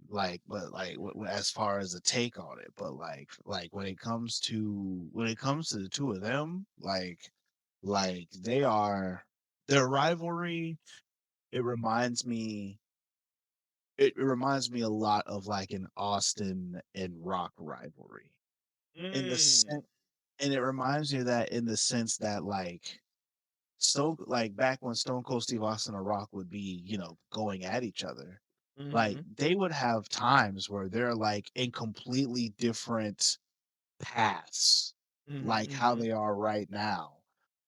like, but like as far as a take on it, but like when it comes to the two of them, like they are their rivalry. It reminds me it reminds me a lot of like an Austin and Rock rivalry in the Mm. sense, and it reminds me of that in the sense that like Stone, like back when Stone Cold Steve Austin and Rock would be, going at each other, like Mm-hmm. they would have times where they're like in completely different paths, like how Mm-hmm. they are right now.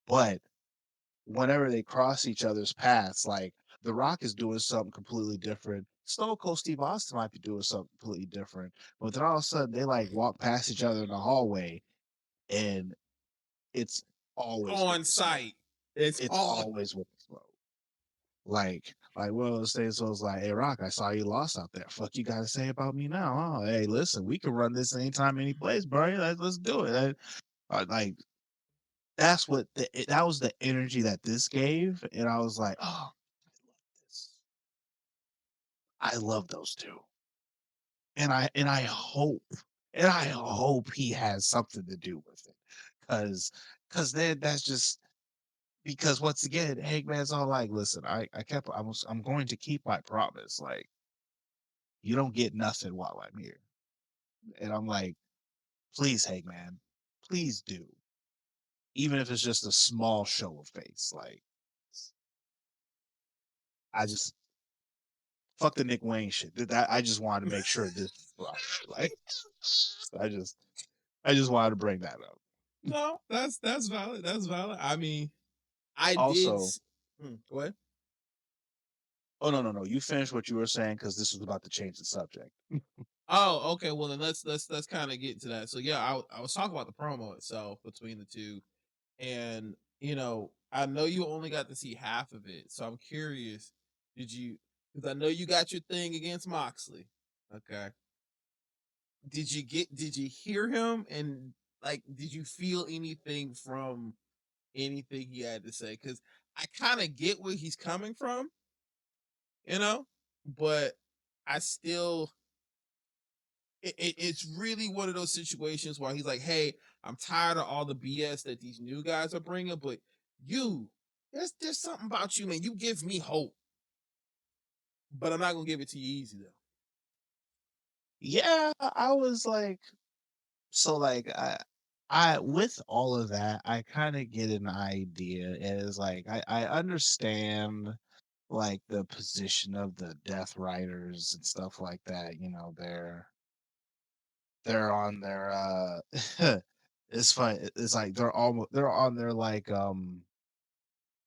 But whenever they cross each other's paths, like The Rock is doing something completely different. Stone Cold Steve Austin might be doing something completely different. But then all of a sudden they like walk past each other in the hallway and it's always with On the smoke. site. It's It's on. always with the smoke. Like one of those things was like, "Hey, Rock, I saw you lost out there. Fuck you got to say about me now? Huh? Hey, listen, we can run this anytime, any place, bro. Let's do it." Like that was the energy that this gave, and I was like, "Oh, this. I love those two, and I hope he has something to do with it, because then that's just because once again, Hangman's all like, "Listen, I'm going to keep my promise. Like, you don't get nothing while I'm here." And I'm like, please, Hangman, please do. Even if it's just a small show of face. Like, I just fuck the Nick Wayne shit. I just wanted to make sure this right. Like, I just I just wanted to bring that up. No, that's valid. That's valid. I mean, I did. Also, Go ahead. oh no, you finish what you were saying because this was about to change the subject. Oh, okay. Well, then let's kind of get to that. So yeah, I was talking about the promo itself between the two, and I know you only got to see half of it, so I'm curious. Did you? Because I know you got your thing against Moxley. Okay. Did you hear him and like did you feel anything from anything he had to say? Because I kind of get where he's coming from, you know, but I still it's really one of those situations where he's like, "Hey, I'm tired of all the BS that these new guys are bringing, but you, there's something about you, man. You give me hope, but I'm not gonna give it to you easy though." Yeah, I was like, so like I with all of that, I kind of get an idea. Is like I understand like the position of the Death Riders and stuff like that. They're on their it's fun. It's like they're on their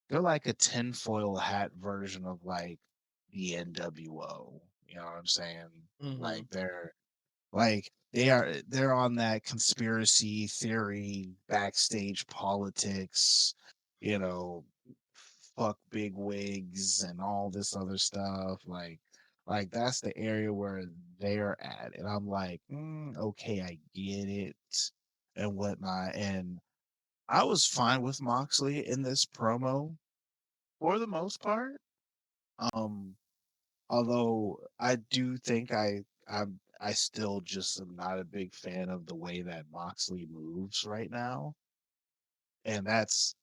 they're like a tinfoil hat version of like the NWO. You know what I'm saying? Mm-hmm. Like they're on that conspiracy theory, backstage politics, you know, fuck big wigs and all this other stuff. Like that's the area where they're at. And I'm like, okay, I get it and whatnot. And I was fine with Moxley in this promo for the most part. Um, Although I do think I still just am not a big fan of the way that Moxley moves right now, and that's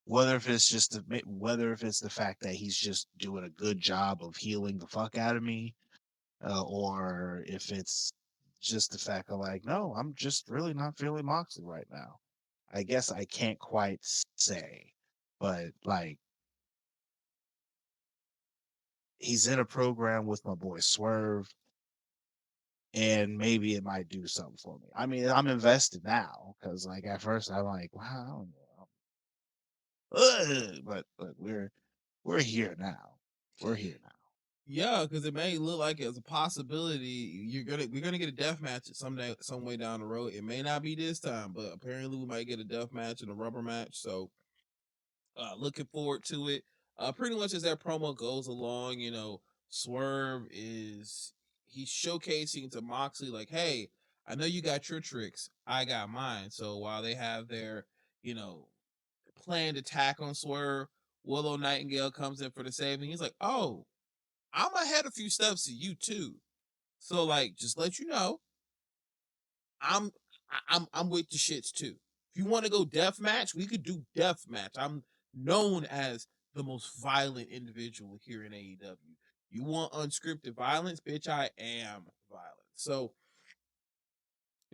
whether if it's the fact that he's just doing a good job of healing the fuck out of me, or if it's just the fact of like, no, I'm just really not feeling Moxley right now. I guess I can't quite say, but like he's in a program with my boy Swerve and maybe it might do something for me. I mean, I'm invested now because, like, at first I'm like, wow, I don't know. But we're here now. We're here now. Yeah, because it may look like it's a possibility we're gonna get a death match someday, some way down the road. It may not be this time, but apparently we might get a death match and a rubber match. So looking forward to it. Pretty much as that promo goes along, Swerve he's showcasing to Moxley like, hey, I know you got your tricks, I got mine. So while they have their, you know, planned attack on Swerve, Willow Nightingale comes in for the save, and he's like, oh, I'm ahead a few steps of you too. So like, just let you know, I'm I'm with the shits too. If you want to go death match, we could do death match. I'm known as the most violent individual here in AEW. You want unscripted violence, bitch? I am violent. So,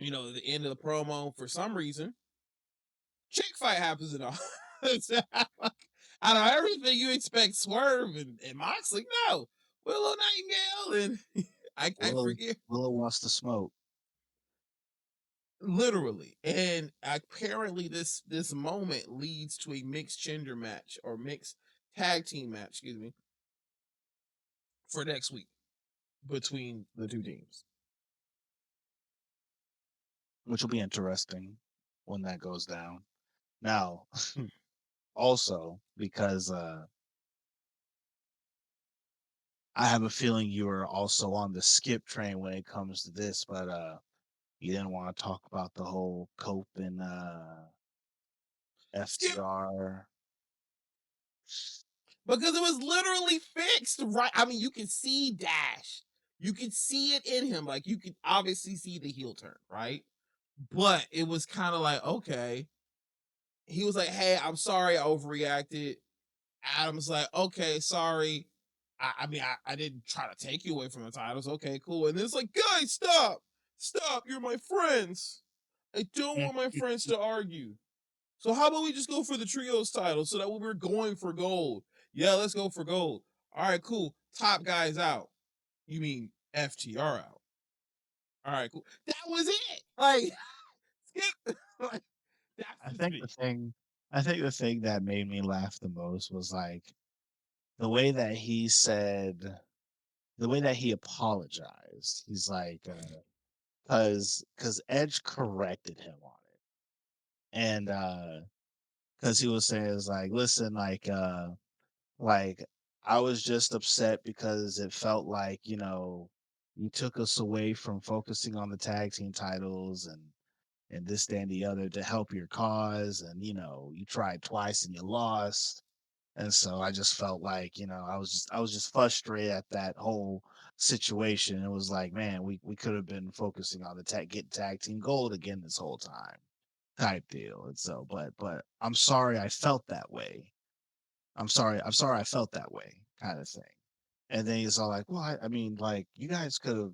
at the end of the promo, for some reason, chick fight happens and all. Out of everything you expect, Swerve and Moxley, no. Willow Nightingale and I Willow forget. Willow wants to smoke. Literally, and apparently this moment leads to a mixed gender match or mixed tag team match, excuse me, for next week between the two teams. Which will be interesting when that goes down. Now, also because I have a feeling you were also on the skip train when it comes to this, but you didn't want to talk about the whole Cope and Skip, FTR. because it was literally fixed, right? I mean, you can see Dash, you can see it in him, like you can obviously see the heel turn, right? But it was kind of like, okay, he was like, hey, I'm sorry, I overreacted. Adam's like, okay, sorry. I mean, I didn't try to take you away from the titles. Okay, cool. And then it's like, guys, stop. Stop. You're my friends. I don't want my friends to argue. So how about we just go for the trios title so that when we're going for gold? Yeah, let's go for gold. All right, cool. Top guys out. You mean FTR out. All right, cool. That was it. Like, skip. Like, that's I just think the me. thing I think the thing that made me laugh the most was like the way that he said the way that he apologized. He's like because Edge corrected him on it. And because he was saying is like, listen, like I was just upset because it felt like, you took us away from focusing on the tag team titles and this, that, and the other to help your cause. And, you tried twice and you lost. And so I just felt like, I was just frustrated at that whole situation. It was like, man, we could have been focusing on the getting tag team gold again this whole time type deal. And so, but I'm sorry I felt that way. I'm sorry I felt that way kind of thing. And then he's all like, well, I mean, like, you guys could have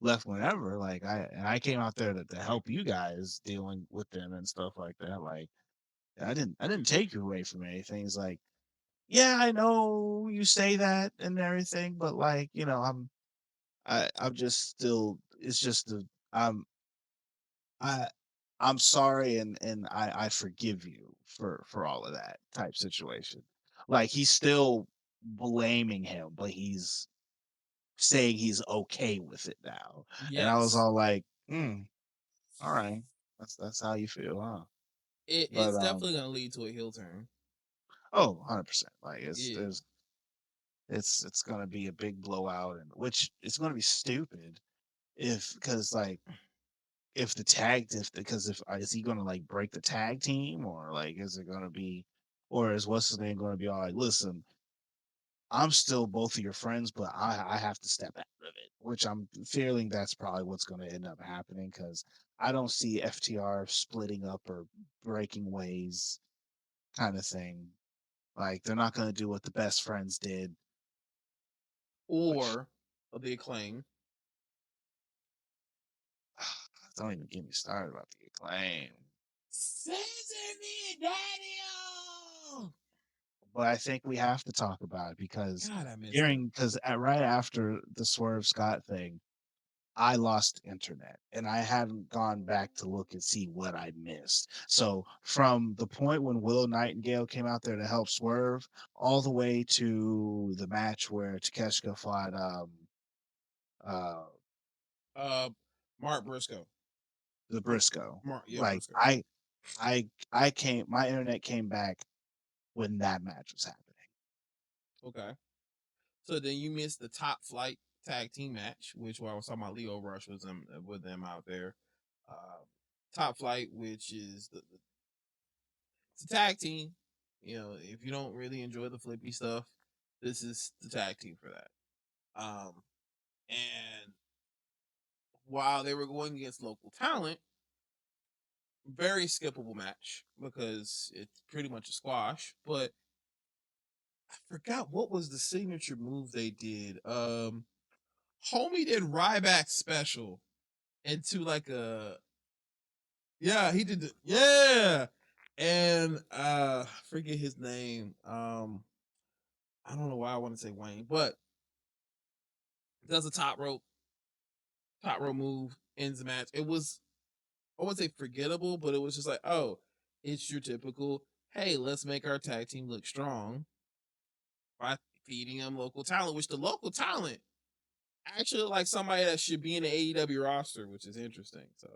left whenever. Like, I came out there to help you guys dealing with them and stuff like that. Like, I didn't take you away from anything. He's like, yeah, I know you say that and everything, but like, I'm just still, it's just I I'm sorry, and I forgive you for all of that type situation. Like, he's still blaming him, but he's saying he's okay with it now. And I was Yes. all like, all right. That's how you feel, huh? But It's definitely going to lead to a heel turn. oh, 100%. Like, Yeah. it's gonna be a big blowout, and which it's gonna be stupid if because like if the tag if because if is he gonna like break the tag team, or like is it gonna be, or is what's his name gonna be all like, listen, I'm still both of your friends, but I have to step out of it, which I'm feeling that's probably what's going to end up happening because I don't see FTR splitting up or breaking ways kind of thing. Like, they're not going to do what the best friends did, which Or the Acclaim. don't even get me started about the Acclaim. Scissor me, Daddy. But I think we have to talk about it because God, I miss them. right after the Swerve Scott thing, I lost internet and I haven't gone back to look and see what I missed. So from the point when Willow Nightingale came out there to help Swerve, all the way to the match where Takeshita fought uh Uh, Mark Briscoe. the Briscoe. Yeah, Like Briscoe. I came my internet came back when that match was happening. Okay. So then you missed the top flight tag team match, which I was talking about Leo Rush was them with them out there. Uh, top flight, which is it's a tag team. You know, if you don't really enjoy the flippy stuff, this is the tag team for that. And while they were going against local talent, very skippable match because it's pretty much a squash. But I forgot what was the signature move they did. Homie did Ryback special into like a he did and forget his name. I don't know why I want to say Wayne, but does a top rope move, ends the match. It was, I wouldn't say forgettable, but it was just like, oh, it's your typical, hey, let's make our tag team look strong by feeding them local talent, which the local talent actually like somebody that should be in the AEW roster, which is interesting. So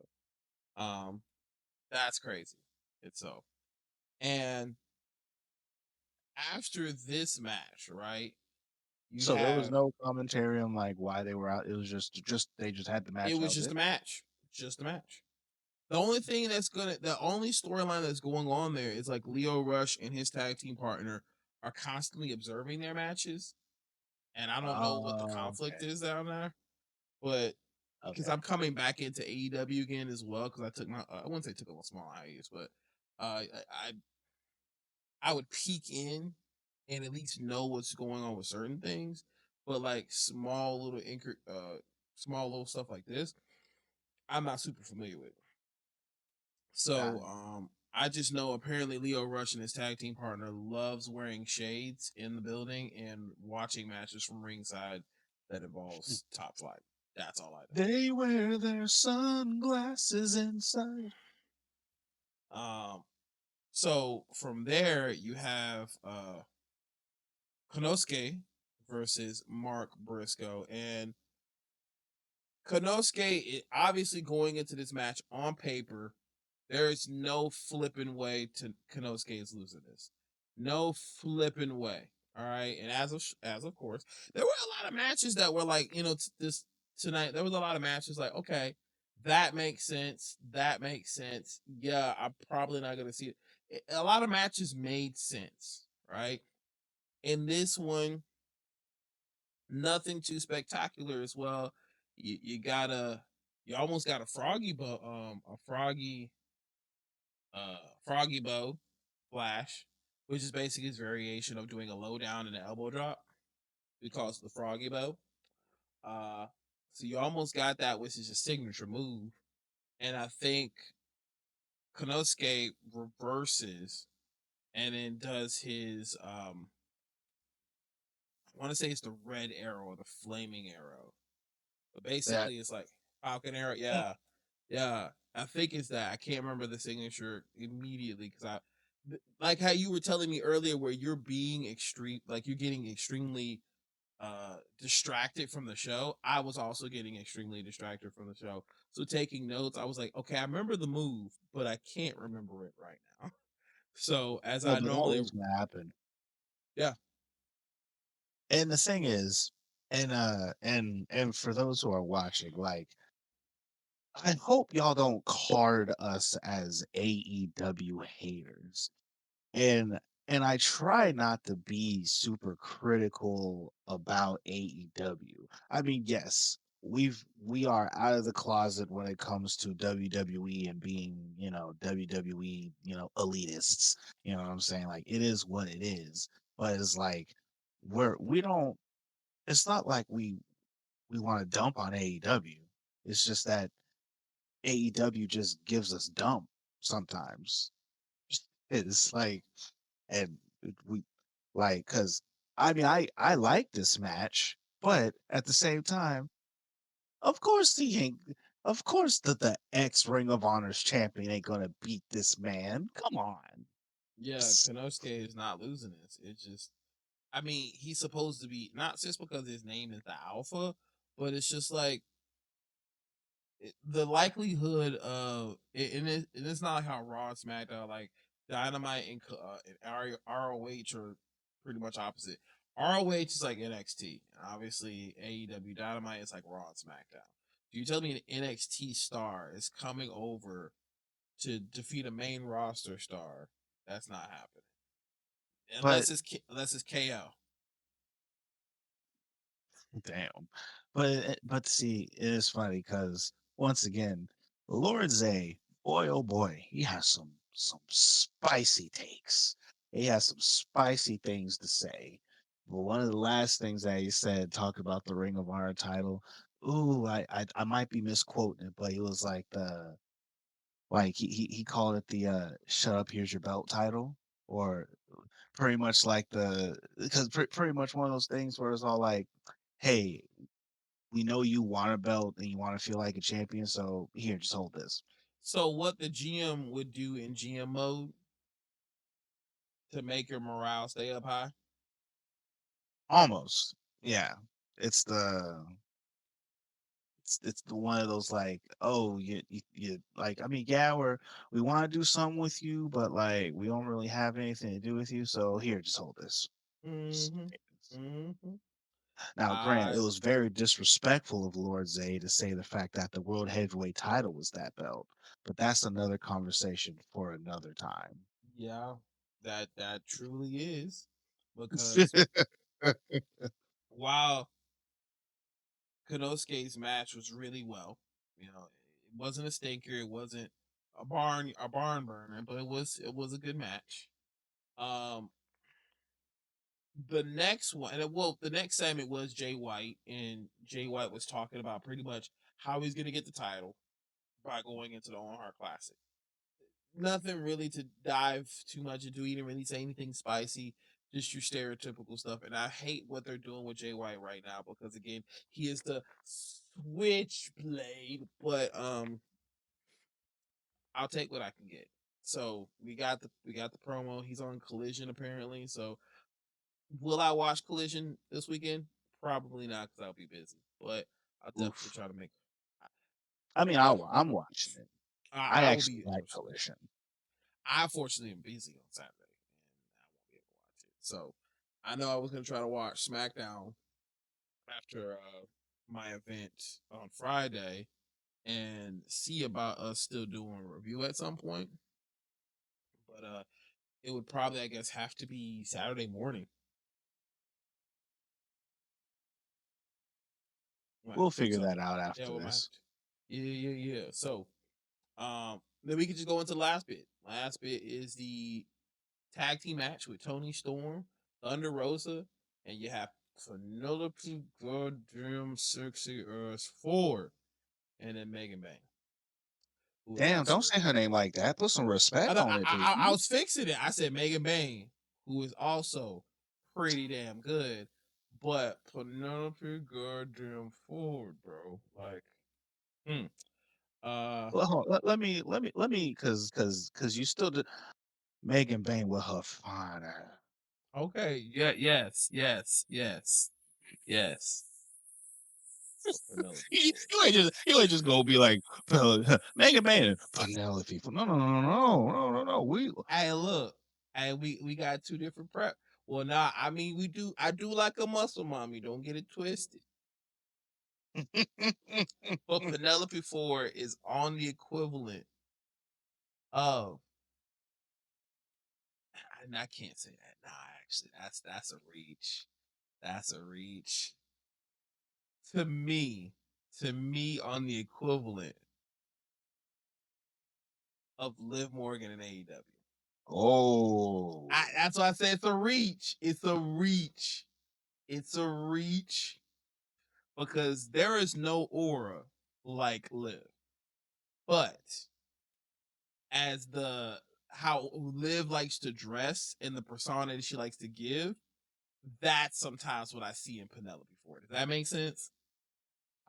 um that's crazy itself. And after this match, right, you So there was have, no commentary on like why they were out. It was just they just had the it match. That was was just a it. match. Just a match. The only storyline that's going on there is like Leo Rush and his tag team partner are constantly observing their matches. And I don't know what the Oh, conflict okay. is down there, but because Okay. I'm coming back into AEW again as well, because I took I wouldn't say took a small hiatus, but I would peek in and at least know what's going on with certain things, but like small little stuff like this, I'm not super familiar with. So Got it. I just know apparently Leo Rush and his tag team partner loves wearing shades in the building and watching matches from ringside that involves top flight. That's all I They wear their sunglasses inside. know. So from there you have Konosuke versus Mark Briscoe, and Konosuke obviously going into this match on paper, there is no flipping way to Konosuke is losing this. No flipping way. All right, and as of course, there were a lot of matches that were like, this tonight. There was a lot of matches like, okay, that makes sense. That makes sense. Yeah, I'm probably not gonna see it. A lot of matches made sense, right? In this one, nothing too spectacular as well. You almost got a froggy bow flash, which is basically his variation of doing a low down and an elbow drop. We call it the froggy bow. Uh, so you almost got that, which is a signature move. And I think Konosuke reverses and then does his I want to say it's the red arrow or the flaming arrow. But That basically it's like Falcon arrow. mm, Yeah. Yeah. I think it's that. I can't remember the signature immediately because like how you were telling me earlier where you're being extreme, like you're getting extremely distracted from the show. I was also getting extremely distracted from the show. So taking notes, I was like, okay, I remember the move, but I can't remember it right now. So as no, I but that normally, was gonna happen. yeah, And the thing is, and for those who are watching, like I hope y'all don't card us as AEW haters. And I try not to be super critical about AEW. I mean, yes, we are out of the closet when it comes to WWE and being, WWE, elitists. You know what I'm saying? Like it is what it is. But it's like we don't it's not like we want to dump on AEW. It's just that AEW just gives us dump sometimes. It's like and we like because I mean I like this match, but at the same time Of course he ain't. Of course the ex Ring of Honor's champion ain't gonna beat this man. Come on. Yeah, Konosuke is not losing this. It's just, I mean, he's supposed to be not just because his name is the Alpha, but it's just like the likelihood of and it's not like how Raw and SmackDown, like Dynamite and ROH are pretty much opposite. ROH is like NXT. Obviously, AEW Dynamite is like Raw and SmackDown. So you tell me an NXT star is coming over to defeat a main roster star? That's not happening But unless it's KO. damn. But see, it is funny because once again, Lord Zay, boy oh boy, he has some spicy takes. He has some spicy things to say. But one of the last things that he said, talking about the Ring of Honor title, ooh, I might be misquoting it, but he was like he called it the shut up, here's your belt title. Or pretty much like the because pretty much one of those things where it's all like, hey, we know you want a belt and you want to feel like a champion, so here, just hold this. So what the GM would do in GM mode to make your morale stay up high? Almost, yeah. It's the it's the one of those like, oh, you like. I mean, yeah, we want to do something with you, but like we don't really have anything to do with you. So here, just hold this. Just Mm-hmm. take this. Mm-hmm. Now, granted, I it was very disrespectful of Lord Zay to say the fact that the world heavyweight title was that belt, but that's another conversation for another time. Yeah, that truly is, because while Konosuke's match was really well, it wasn't a stinker, it wasn't a barn burner, but it was a good match. Um, the next one, the next segment was Jay White, and Jay White was talking about pretty much how he's gonna get the title by going into the Owen Hart Classic. Nothing really to dive too much into. He didn't really say anything spicy, just your stereotypical stuff. And I hate what they're doing with Jay White right now because again, he is the switchblade. But I'll take what I can get. So we got the promo. He's on Collision apparently. So will I watch Collision this weekend? Probably not because I'll be busy. But I'll definitely Oof. try to make. I mean, Uh, I'm watching it. I I will actually be like watching. Collision. I fortunately am busy on Saturday and I won't be able to watch it. So I know I was gonna try to watch SmackDown after my event on Friday and see about us still doing a review at some point. But it would probably, I guess, have to be Saturday morning. We'll have We'll to do figure that something. out Yeah, after we might have this. to. Yeah. So then we can just go into the last bit. Last bit is the tag team match with Tony Storm, Thunder Rosa, and you have Penelope Goddamn Sexy Earth Ford, and then Megan Bang, who was Damn, don't also. say her name like that. Put some I, respect know, on it, I baby. was fixing it. I said Megan Bang, who is also pretty damn good, but Penelope Goddamn Ford, bro, like, hmm. Uh, Well, hold on, let me, cause you still did Megan Bain with her fine ass. okay, yeah, yes. But Penelope You, Ford. you ain't just gonna be like Megan Bain, Penelope. No. We Hey, look, hey, we got two different prep. Well, nah, I mean we do. I do like a muscle mommy. Don't get it twisted. But Penelope Ford is on the equivalent of, and I can't say that. Nah, actually, that's a reach. That's a reach. To me, on the equivalent of Liv Morgan in AEW. oh, That's why I say it's a reach. It's a reach. It's a reach because there is no aura like Liv. But as the how Liv likes to dress and the persona that she likes to give, that's sometimes what I see in Penelope Ford. Does that make sense?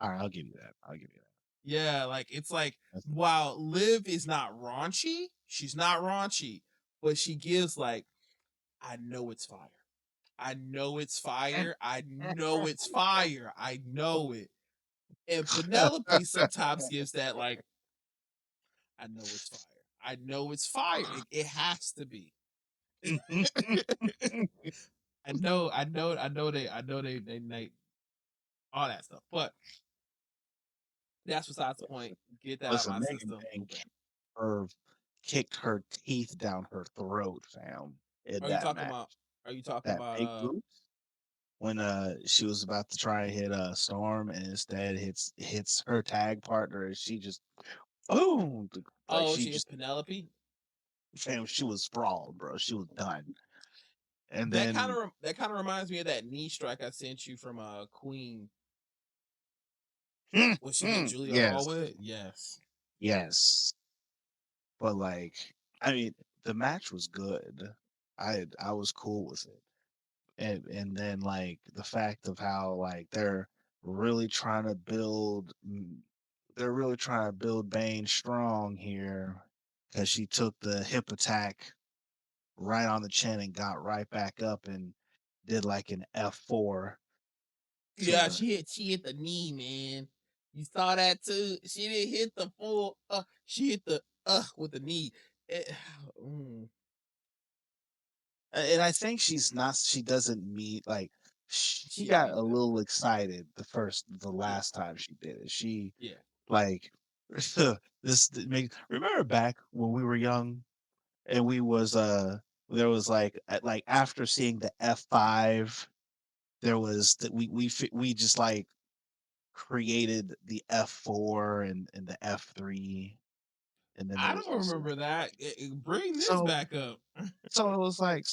All right, I'll give you that. I'll give you that. Yeah, like it's like That's while Liv is not raunchy, she's not raunchy, but she gives like, I know it's fire. I know it's fire. I know it's fire. I know it. And Penelope sometimes gives that like, I know it's fire. I know it's fire. It has to be. I know, all that stuff. But that's besides the point. Get that out of Listen, my Megan system. Bang her kicked her teeth down her throat, fam, in Are you that talking match. about? Are you talking That about? big boot when she was about to try and hit Storm and instead hits her tag partner and she just boom, like Oh, she she is just Penelope. fam, she was sprawled, bro. She was done. And That kind then of that kind of reminds me of that knee strike I sent you from Queen. What she hit Julia Hall yes, with? Yes. yes. But like I mean, the match was good. I was cool with it. And then like the fact of how like really trying to build they're really trying to build Bane strong here because she took the hip attack right on the chin and got right back up and did like an F4 Yeah, to she hit the knee, man. You saw that too. She didn't hit the full. She hit the with the knee. Mm, and I think she doesn't mean like she she didn't got mean a that. little excited the Yeah, last time she did it. She yeah. like remember back when we were young and we was there was like after seeing the F5 there was that we just like created the F4 and the F3 and then I there was don't also remember that. Bring this so back up. so it was like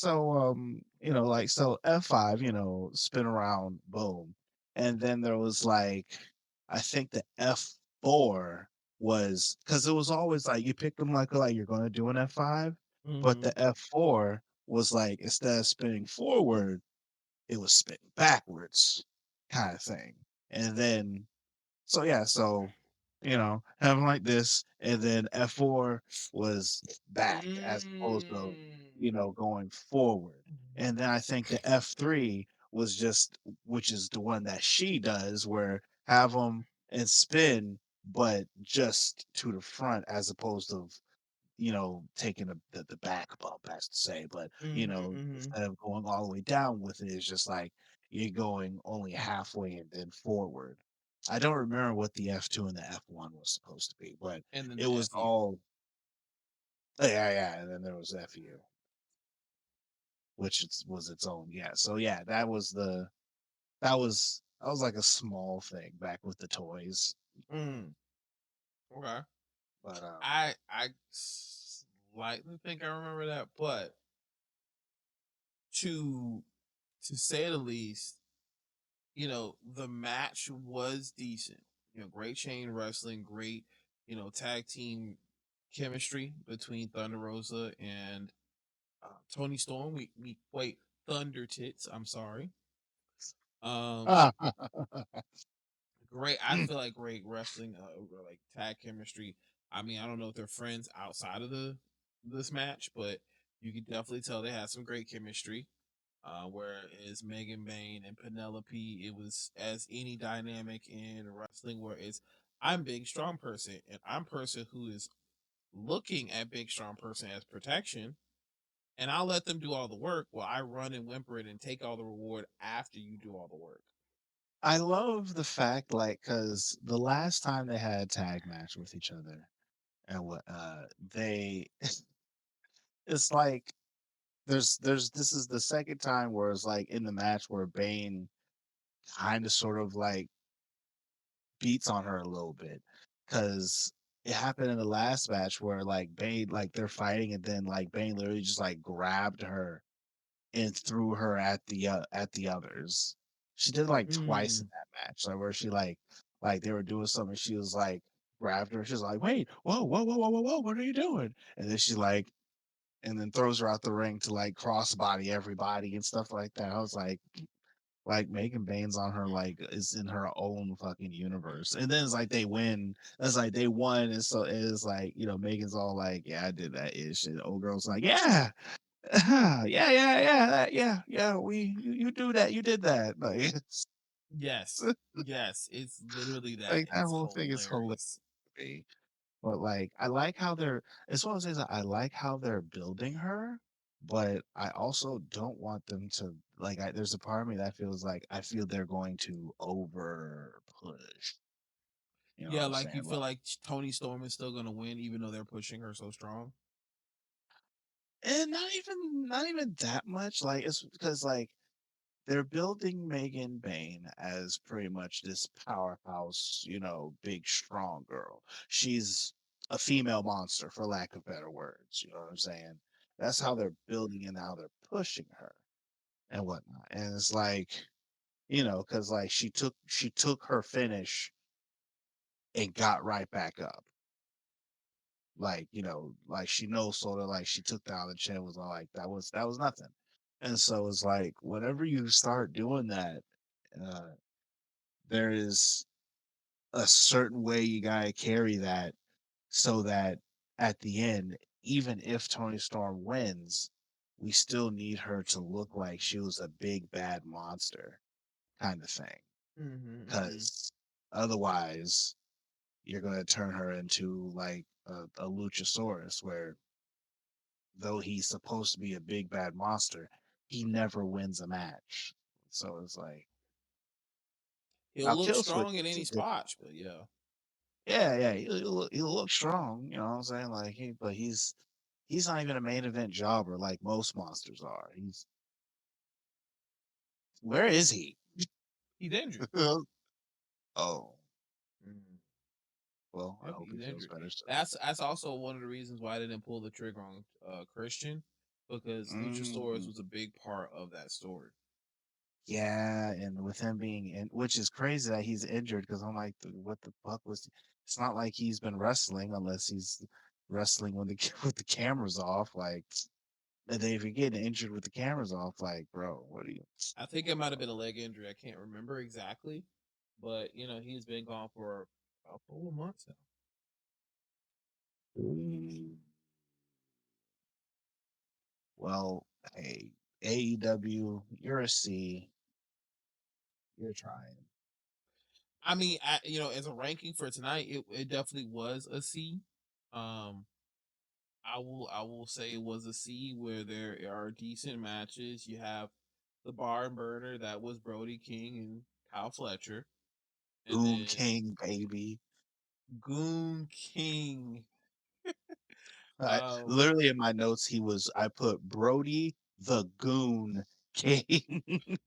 like so F5 spin around boom and then there was like I think the F4 was because it was always like you picked them like you're going to do an F5 but Hmm. the F4 was like instead of spinning forward it was spinning backwards kind of thing and then so yeah, so having like this, and then F4 was back as opposed to going forward, and then I think the F3 was just which is the one that she does, where have them and spin, but just to the front as opposed to taking the back bump, as to say, but Hmm. instead of going all the way down with it, it's just like you're going only halfway and then forward. I don't remember what the F2 and the F1 was supposed to be, but And then it the was FU. all yeah, yeah, and then there was FU, which was its own. Yeah, so yeah, that was like a small thing back with the toys, Mm, okay. but I slightly think I remember that, but to to say the least, the match was decent. Great chain wrestling, great, tag team chemistry between Thunder Rosa and Tony Storm. We wait, Thunder Tits. I'm sorry. Um, ah, great. I feel like great wrestling, or like tag chemistry. I mean, I don't know if they're friends outside of this match, but you can definitely tell they had some great chemistry. Whereas Megan Bain and Penelope, it was as any dynamic in wrestling where it's I'm big strong person and I'm person who is looking at big strong person as protection, and I'll let them do all the work while I run and whimper it and take all the reward after you do all the work. I love the fact because the last time they had a tag match with each other and what they it's like there's this is the second time where it's like in the match where Bane kind of sort of like beats on her a little bit because it happened in the last match where like Bane like they're fighting and then like Bane literally just like grabbed her and threw her at the others. She did like twice in Mm, that match, like where she like they were doing something. She was like grabbed her. She's like, wait, whoa, whoa, whoa, whoa, whoa, whoa, what are you doing? And then she like and then throws her out the ring to like crossbody everybody and stuff like that. I was like, Like Megan Bane's on her like is in her own fucking universe, and then it's like they win. That's like they won, and so it's like Megan's all like, "Yeah, I did that ish," and old girl's like, "Yeah, yeah. You do that, you did that." Like, Yes, yes, it's literally that, like and that it's whole thing is hilarious hilarious. to me. But like, I like how they're as well as is I like how they're building her, but I also don't want them to like. There's a part of me that feels like I feel they're going to over push. You know what Yeah, I'm like saying? you feel like Tony Storm is still gonna win, even though they're pushing her so strong. And not even that much. Like it's because like they're building Megan Bain as pretty much this powerhouse, big strong girl. She's a female monster, for lack of better words. You know what I'm saying? That's how they're building and how they're pushing her and whatnot. And it's like, because like she took her finish and got right back up. Like, like she knows sort of like she took down the chin was all like that was nothing. And so it's like whenever you start doing that, uh, there is a certain way you gotta carry that so that at the end, even if Tony Storm wins, we still need her to look like she was a big bad monster kind of thing. Hmm. Because otherwise, you're gonna turn her into like a Luchasaurus, where though he's supposed to be a big bad monster, he never wins a match. So it's like He'll now look Kill Switch strong in is a any different. spot, but yeah, Yeah, he'll look strong, you know what I'm saying? Like but he's not even a main event jobber like most monsters are. He's where is he? he's injured. Oh, Mhm. well, I Yep, hope he he's feels injured. better soon. That's also one of the reasons why I didn't pull the trigger on Christian, because Luchasaurus Mm, was a big part of that story. yeah, and with him being in, which is crazy that he's injured because I'm like, what the fuck was? It's not like he's been wrestling unless he's wrestling when the with the cameras off. Like, and then if you're getting injured with the cameras off, like, bro, what are you? I think it might have been a leg injury. I can't remember exactly, but he's been gone for a couple of months now. Mm, well, hey, AEW, you're a C. You're trying. I mean, as a ranking for tonight, it definitely was a C. Um, I will say it was a C where there are decent matches. You have the barn burner that was Brody King and Kyle Fletcher, and Goon then King, baby. Goon King. Literally in my notes, I put Brody the Goon King.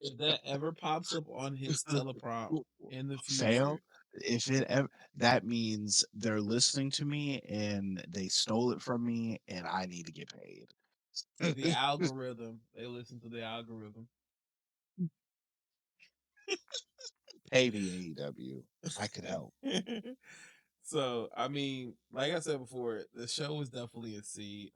If that ever pops up on his teleprompt in the Fail. future, If it ever, that means they're listening to me and they stole it from me and I need to get paid. the algorithm, they listen to the algorithm. Pay me AEW. I could help. So I mean, like I said before, the show was definitely a C.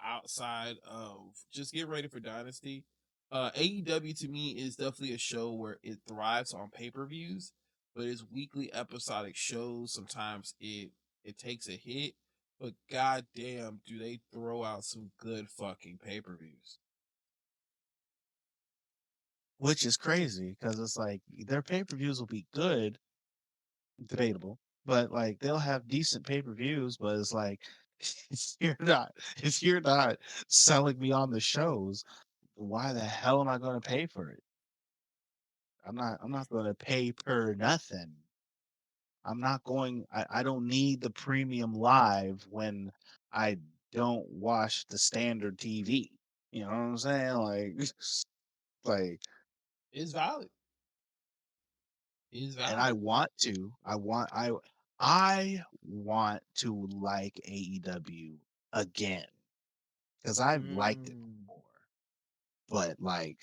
Outside of just get ready for Dynasty, AEW to me is definitely a show where it thrives on pay-per-views, but its weekly episodic shows sometimes it takes a hit, but goddamn, do they throw out some good fucking pay-per-views. Which is crazy because it's like their pay per views will be good, debatable, but like they'll have decent pay per views. But it's like if you're not selling me on the shows, why the hell am I going to pay for it? I'm not going to pay per nothing. I don't need the premium live when I don't watch the standard TV. You know what I'm saying? Like, like, It's valid. It's and valid. I want to like AEW again because I've liked it Mm. before. But like,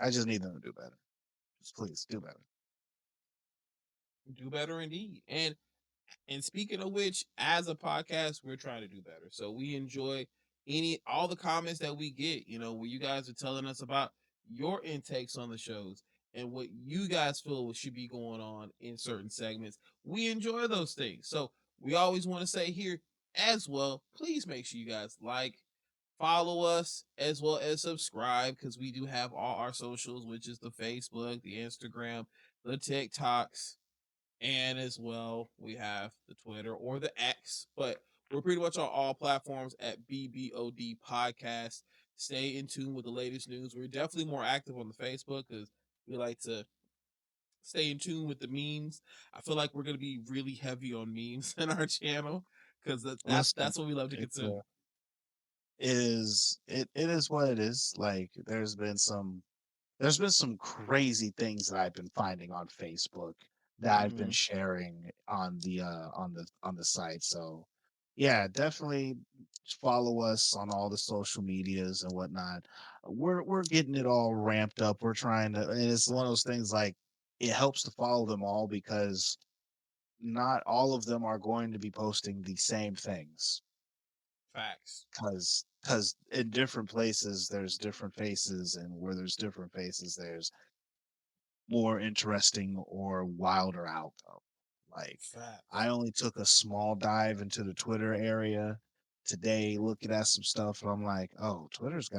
I just need them to do better. Just please do better. Do better indeed. And And speaking of which, as a podcast, we're trying to do better. So we enjoy all the comments that we get, where you guys are telling us about your intakes on the shows and what you guys feel should be going on in certain segments. We enjoy those things. So we always want to say here as well, please make sure you guys like, follow us, as well as subscribe, because we do have all our socials, which is the Facebook, the Instagram, the TikToks, and as well, we have the Twitter or the X, but we're pretty much on all platforms at BBoD Podcast. Stay in tune with the latest news. We're definitely more active on the Facebook because we like to stay in tune with the memes. I feel like we're going to be really heavy on memes in our channel because Listen, that's what we love to it's consume. it is what it is. Like there's been some crazy things that I've been finding on Facebook that I've been Hmm. sharing on the site. So yeah, definitely follow us on all the social medias and whatnot. We're getting it all ramped up. We're trying to, and it's one of those things like it helps to follow them all because not all of them are going to be posting the same things Facts. because in different places there's different faces, and where there's different faces there's more interesting or wilder outcome. Like, Facts. I only took a small dive into the Twitter area today, looking at some stuff, and I'm like, oh, Twitter's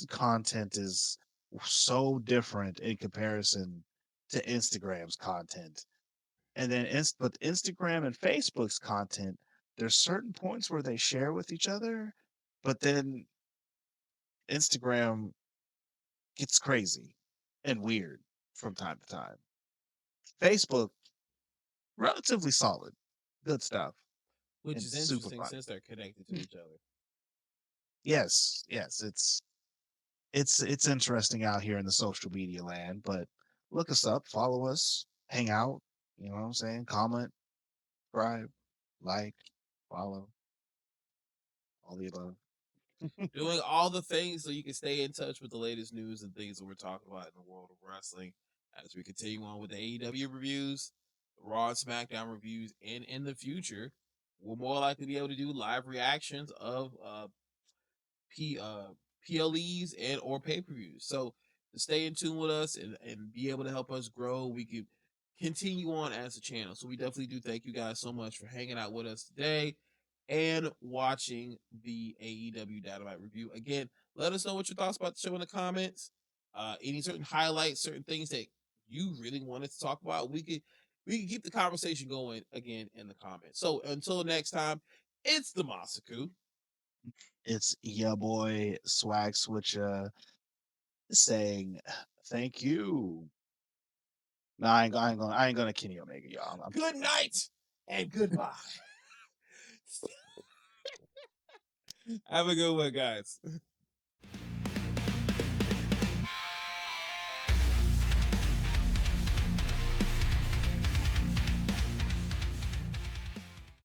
content is so different in comparison to Instagram's content. And then, but Instagram and Facebook's content, there's certain points where they share with each other, but then Instagram gets crazy and weird from time to time. Facebook, relatively solid, good stuff, Which and is super interesting funny. since they're connected to each other. Yes, yes, it's interesting out here in the social media land. But look us up, follow us, hang out. You know what I'm saying? Comment, subscribe, like, follow, all the above. Doing all the things so you can stay in touch with the latest news and things that we're talking about in the world of wrestling as we continue on with the AEW reviews, Raw and SmackDown reviews, and in the future, we'll more likely be able to do live reactions of P PLEs and or pay-per-views. So to stay in tune with us and be able to help us grow, we could continue on as a channel. So we definitely do thank you guys so much for hanging out with us today and watching the AEW Dynamite review. Again, let us know what your thoughts about the show in the comments. Any certain highlights, certain things that you really wanted to talk about. We could keep the conversation going again in the comments. So until next time, it's the Masaku. It's ya boy Swag Switcher saying thank you. No, I ain't gonna Kenny Omega, y'all. I'm Good kidding. I'm kidding. night and goodbye. Have a good one, guys.